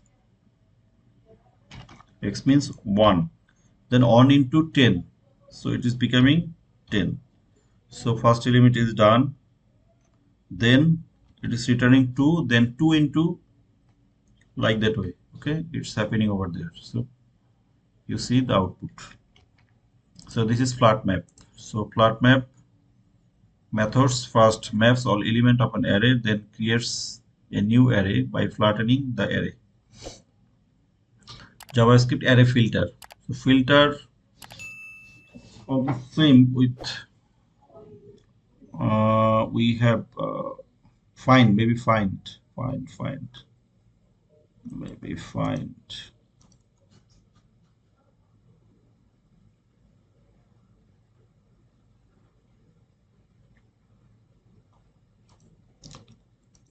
1. Then 1 into 10. So it is becoming 10. So first element is done. Then it is returning 2. Then 2 into, like that way. Okay, it's happening over there. So you see the output. So this is flat map. So flat map methods first maps all element of an array, then creates a new array by flattening the array. JavaScript array filter. So filter of the same with we have find, maybe find, maybe find.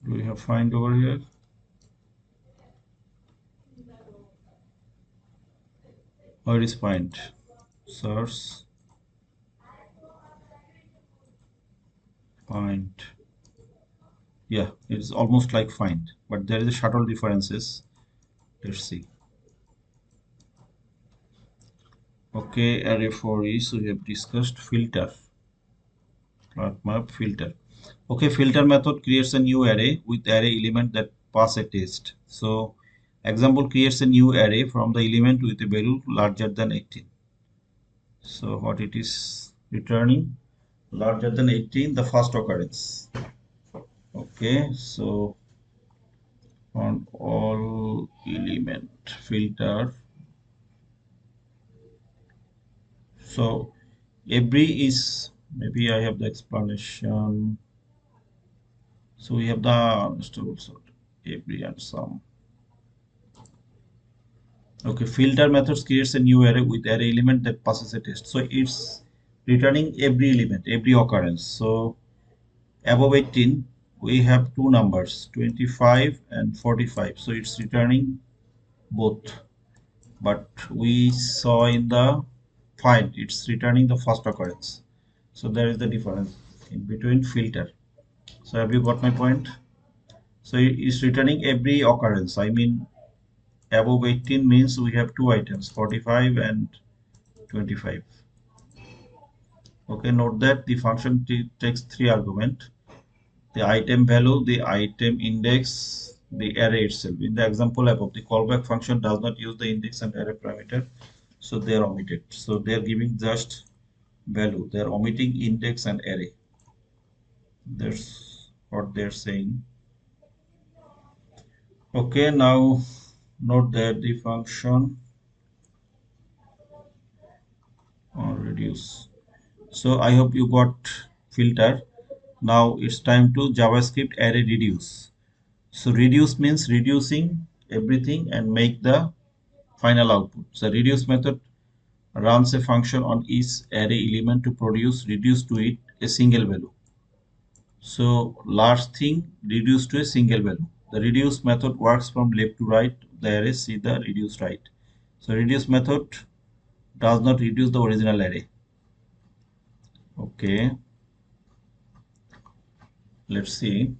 Do we have find over here? Where is find? Source find. Yeah, it's almost like find, but there is a subtle differences. Let's see. Okay, array for each, so we have discussed filter, flat map filter. Okay, filter method creates a new array with array element that pass a test. So example creates a new array from the element with a value larger than 18. So what it is returning? Larger than 18, the first occurrence. Okay, so on all element filter. So every is, maybe I have the explanation. So we have the unstable sort, every and some. Okay, filter methods creates a new array with array element that passes a test. So it's returning every element, every occurrence. So above 18, we have two numbers, 25 and 45. So it's returning both. But we saw in the find, it's returning the first occurrence. So there is the difference in between filter. So have you got my point? So it's returning every occurrence. I mean, above 18 means we have two items, 45 and 25. Okay, note that the function takes three arguments: the item value, the item index, the array itself. In the example above, the callback function does not use the index and array parameter, so they are omitted. So they are giving just value. They are omitting index and array. That's what they're saying. Okay, now note that the function reduce. So I hope you got filter. Now it's time to JavaScript array reduce. So reduce means reducing everything and make the final output. So reduce method runs a function on each array element to produce reduce to it a single value. So large thing reduced to a single value. The reduce method works from left to right. The array see the reduce right. So reduce method does not reduce the original array. Okay, let's see.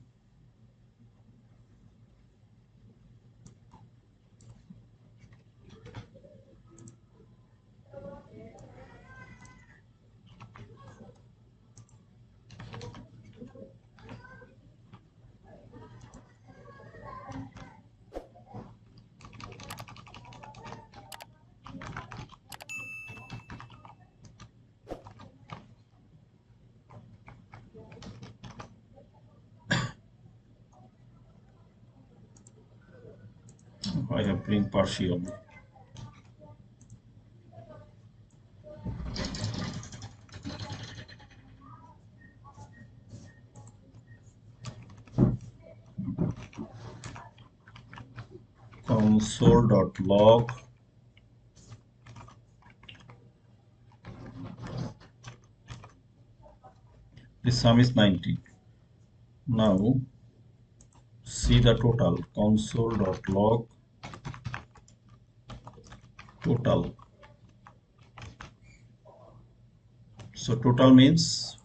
I have bring partial. Console.log the sum is 90. Now see the total console.log total. So total means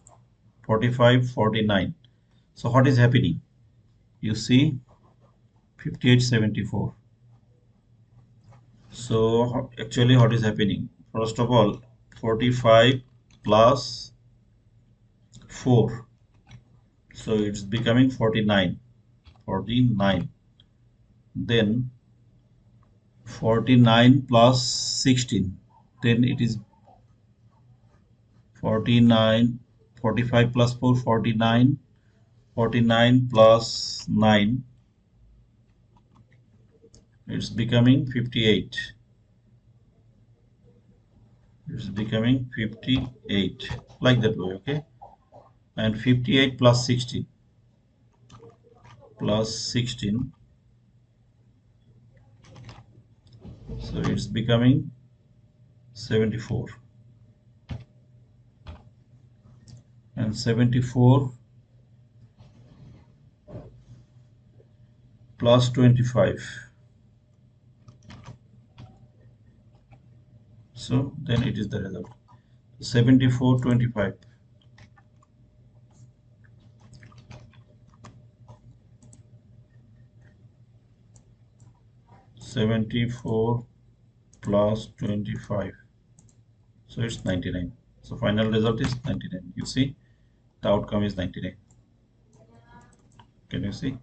45, 49. So what is happening? You see 58, 74. So actually what is happening? First of all, 45 plus 4. So it's becoming 49. 49. Then 49 plus 16. Then it is 49, 45 plus 4, 49, 49 plus 9, it's becoming 58. It's becoming 58, like that way, okay? And 58 plus 16, plus 16, so it's becoming 74. And 74 plus 25. So then it is the result. 74, 25. 74 plus 25. So it's 99. So final result is 99. You see, the outcome is 99. Can you see?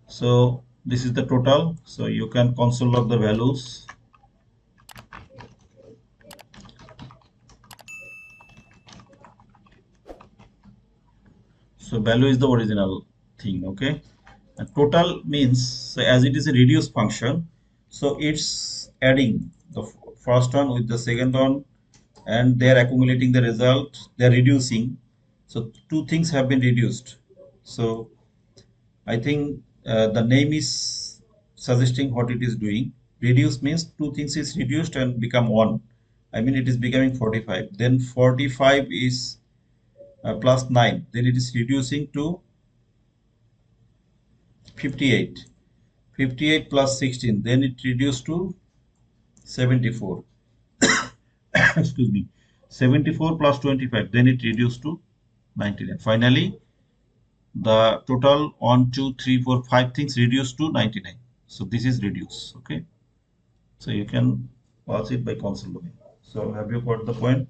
So this is the total. So you can console log the values. So value is the original thing, okay? And total means, so as it is a reduce function, so it's adding the first one with the second one, and they are accumulating the result. They are reducing. So two things have been reduced. So I think the name is suggesting what it is doing. Reduce means two things is reduced and become one. I mean it is becoming 45. Then 45 is plus 9. Then it is reducing to 58. 58 plus 16. Then it reduced to 74. Excuse me. 74 plus 25. Then it reduced to 99. Finally, the total 1, 2, 3, 4, 5 things reduced to 99. So this is reduce. Okay. So you can pass it by console logging. So have you got the point?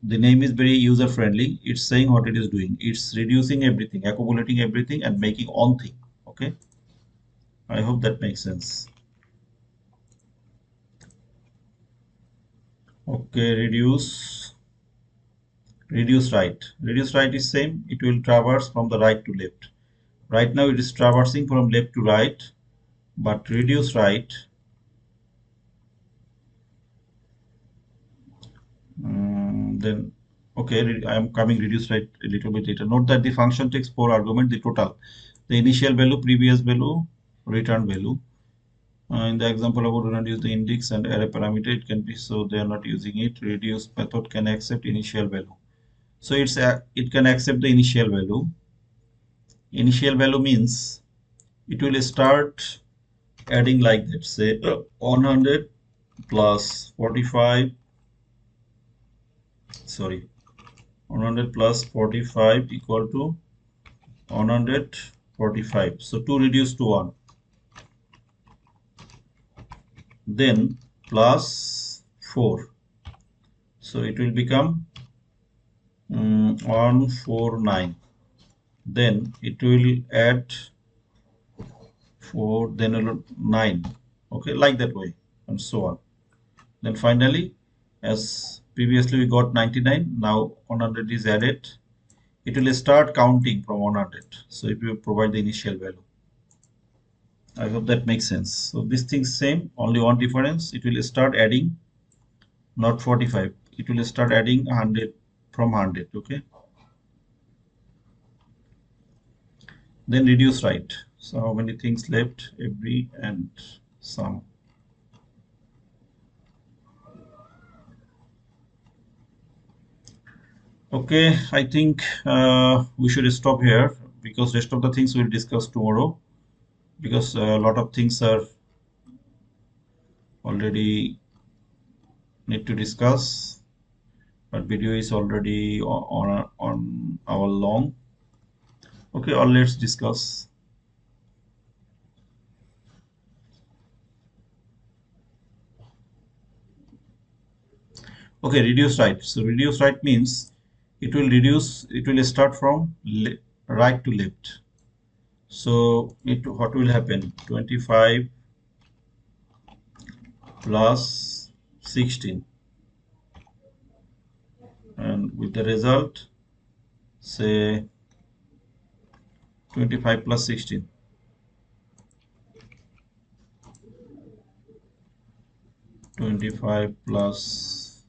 The name is very user friendly. It's saying what it is doing. It's reducing everything, accumulating everything, and making one thing. Okay. I hope that makes sense. Okay, reduce right. Reduce right is same. It will traverse from the right to left. Right now it is traversing from left to right, but reduce right. Then okay, I am coming reduce right a little bit later. Note that the function takes four arguments: the total, the initial value, previous value, return value. In the example about do not use the index and array parameter, it can be so they are not using it. Reduce method can accept initial value. So it can accept the initial value. Initial value means it will start adding like that. Say 100 plus 45. Sorry, 100 plus 45 equal to 145. So 2 reduced to 1. Then plus 4. So it will become 149. Then it will add 4, then 9. Okay, like that way, and so on. Then finally, as previously we got 99, now 100 is added. It will start counting from 100. So if you provide the initial value. I hope that makes sense. So this thing's same, only one difference. It will start adding, not 45. It will start adding 100 from 100. Okay. Then reduce right. So how many things left? Every and some. Okay, I think we should stop here because rest of the things we'll discuss tomorrow because a lot of things are already need to discuss, but video is already on our long. Okay, or let's discuss. Okay, reduce right. So reduce right means it will reduce. It will start from right to left. So what will happen? 25 plus 16, and with the result, say 25 plus 16. 25 plus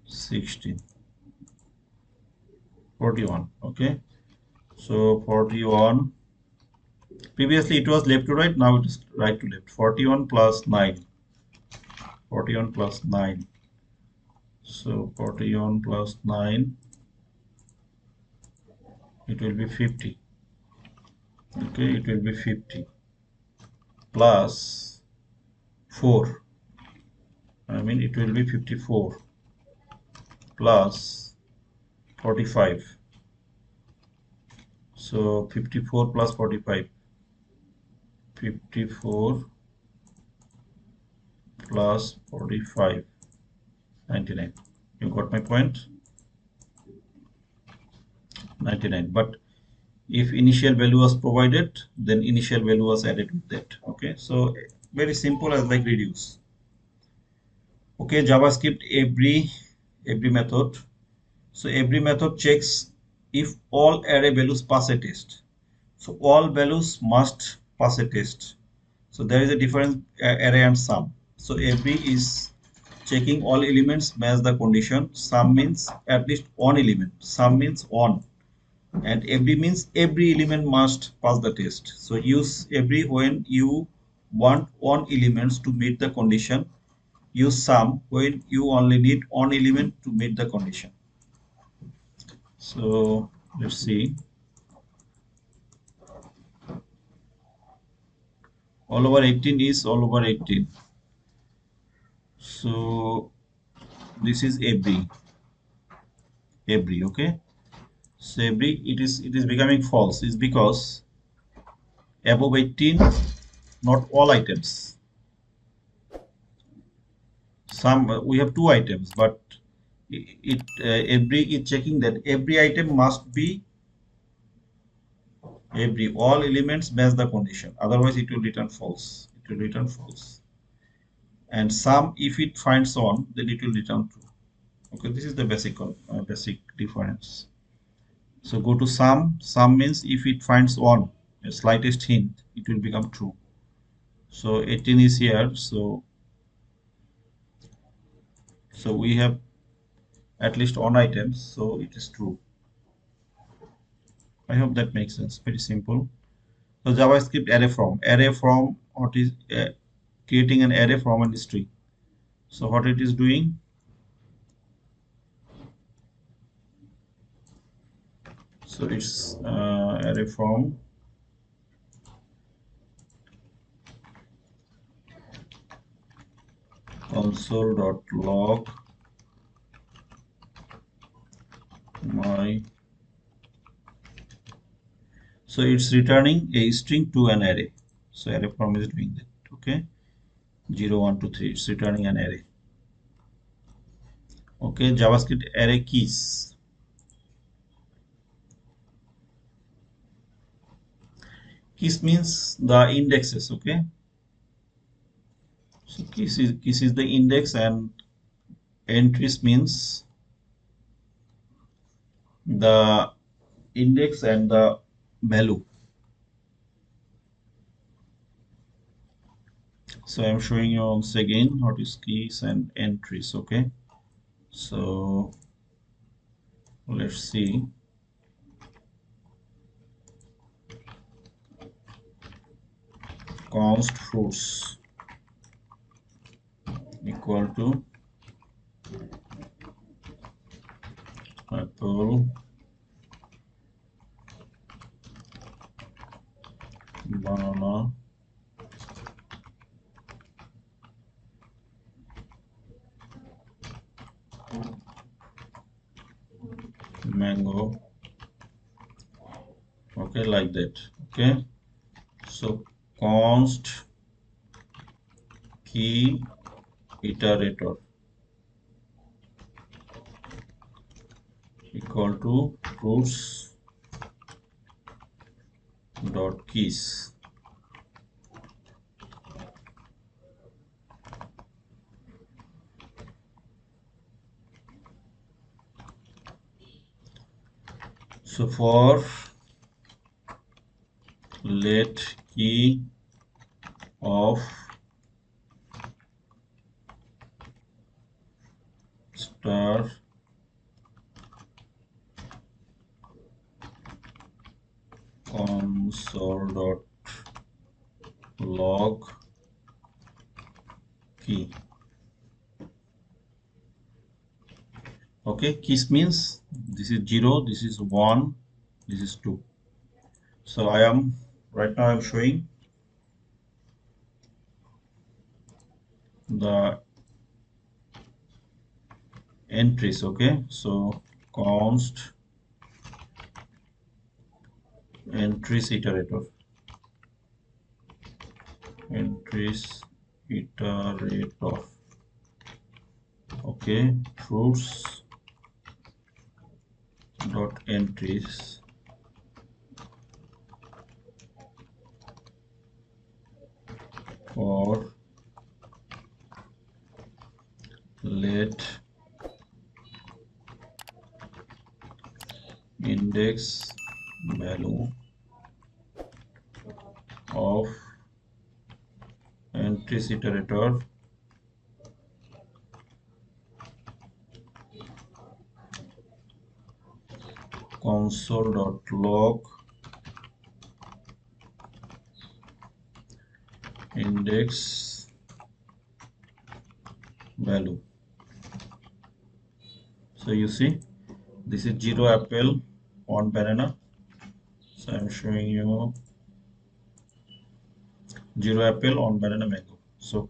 16. 41. Okay. So 41. Previously it was left to right. Now it is right to left. 41 plus 9. 41 plus 9. So 41 plus 9. It will be 50. Okay. It will be 50 plus 4. I mean it will be 54 plus 45. So 54 plus 45. 54 plus 45. 99. You got my point? 99. But If initial value was provided, then initial value was added with that. Okay, so very simple as like reduce. Okay, JavaScript every method. So every method checks if all array values pass a test. So all values must pass a test. So there is a difference array and sum. So every is checking all elements match the condition. Sum means at least one element. Sum means one, and every means every element must pass the test. So use every when you want one elements to meet the condition. Use sum when you only need one element to meet the condition. So let's see. All over 18 is all over 18. So this is every okay. So every it is becoming false is because above 18 not all items. Some we have two items, but it every is checking that every item must be every all elements match the condition, otherwise it will return false. It will return false. And sum, if it finds one, then it will return true. Okay, this is the basic difference. So go to sum. Sum means if it finds one, a slightest hint, it will become true. So 18 is here. So we have at least one item, so it is true. I hope that makes sense. Very simple. So JavaScript array from what is creating an array from a string. So what it is doing? So it's array from console.log my. So it's returning a string to an array. So array from is doing that. Okay, 0, 1, 2, 3. It's returning an array. Okay, JavaScript array keys. Keys means the indexes. Okay, so keys is the index, and entries means the index and the value. So I'm showing you once again what is keys and entries. Okay, so let's see. Const fruits equal to apple, banana, mango. Okay, like that. Okay, so const key iterator equal to fruits dot keys. So for let key of star console.log key. Okay, keys means this is 0, this is 1, this is 2. So right now I'm showing the entries. Okay, so const entries iterator okay, fruits dot entries for let index value of entries iterator console.log index value. So you see, this is 0 apple, 1 banana. So I'm showing you 0 apple, 1 banana mango. So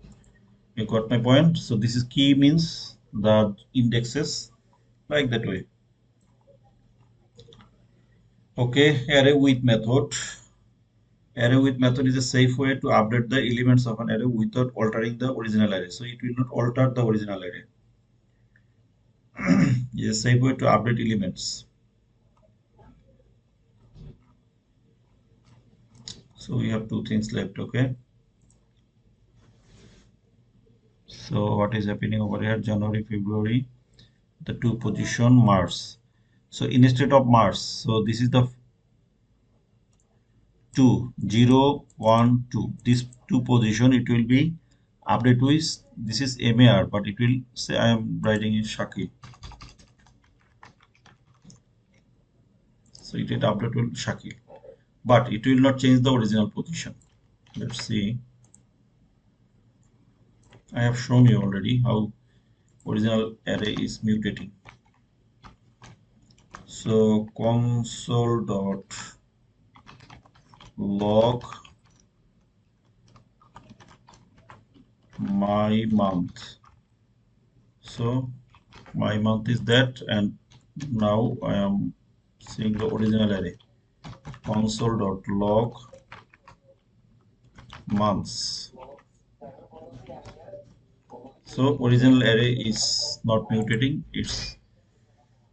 you got my point. So this is key means the indexes like that way. Okay, array with method. Array with method is a safe way to update the elements of an array without altering the original array. So it will not alter the original array. It's a safe way to update elements. So we have two things left, okay? So what is happening over here? January, February, the two position Mars. So instead of Mars, so this is the 2, 0, 1, 2. This two position it will be update with this is MAR, but it will say I am writing in Shakil. So it will update with Shakil, but it will not change the original position. Let's see. I have shown you already how original array is mutating. So console.log my month. So my month is that, and now I am seeing the original array. Console.log months. So original array is not mutating, it's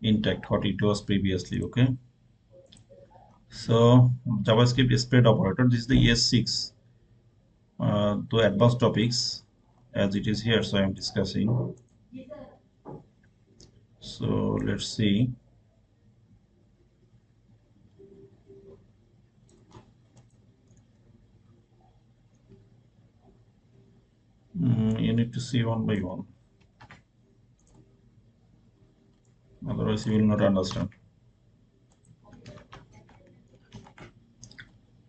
intact what it was previously. Okay, so JavaScript spread operator, this is the ES6 to advanced topics as it is here, so I am discussing. So let's see. You need to see one by one, otherwise you will not understand.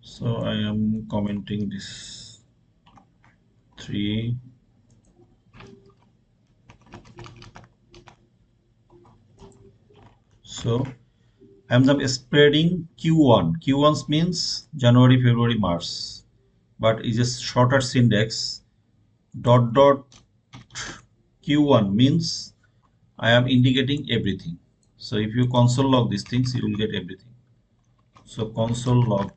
So I am commenting this 3. So I'm spreading Q1. Q1 means January, February, March, but it's a shorter syntax. Dot dot Q1 means I am indicating everything. So if you console log these things, you will get everything. So console log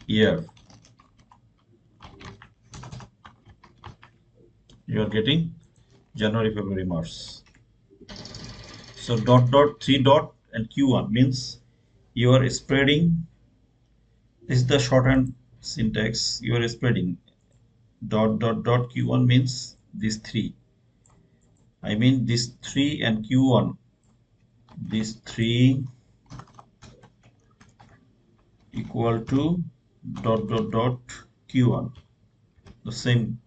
year, you are getting January, February, March. So dot dot 3 dot and Q1 means you are spreading. This is the shorthand syntax. You are spreading. Dot dot dot Q1 means these 3. I mean this 3 and Q1. These 3 equal to dot dot dot Q1. The same.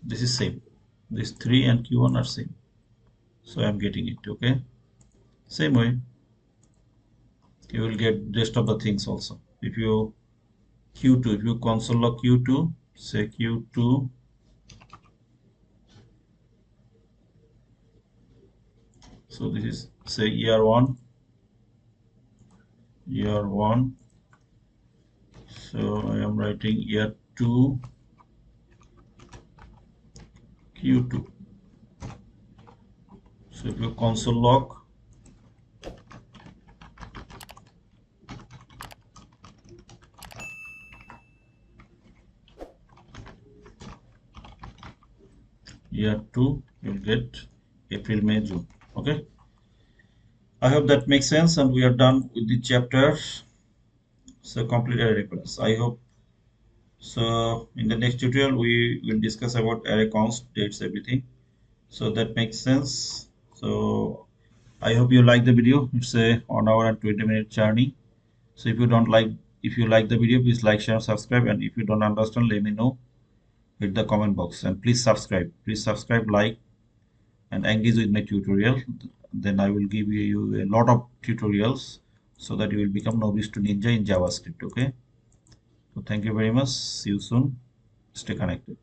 This is same. This 3 and Q1 are same. So I am getting it. Okay. Same way. You will get rest of the things also. If you Q2, if you console log Q2, say Q2 so this is say year 1, so I am writing year 2 Q2. So if you console log year 2, you'll get April, May, June. Okay, I hope that makes sense, and we are done with the chapter. So complete array reference. I hope So in the next tutorial, we will discuss about array const, dates, everything. So that makes sense. So I hope you like the video. It's a 1 hour and 20-minute journey. So if you like the video, please like, share, subscribe. And if you don't understand, let me know. Hit the comment box and please subscribe. Please subscribe, like, and engage with my tutorial. Then I will give you a lot of tutorials so that you will become novice to ninja in JavaScript. Okay. So thank you very much. See you soon. Stay connected.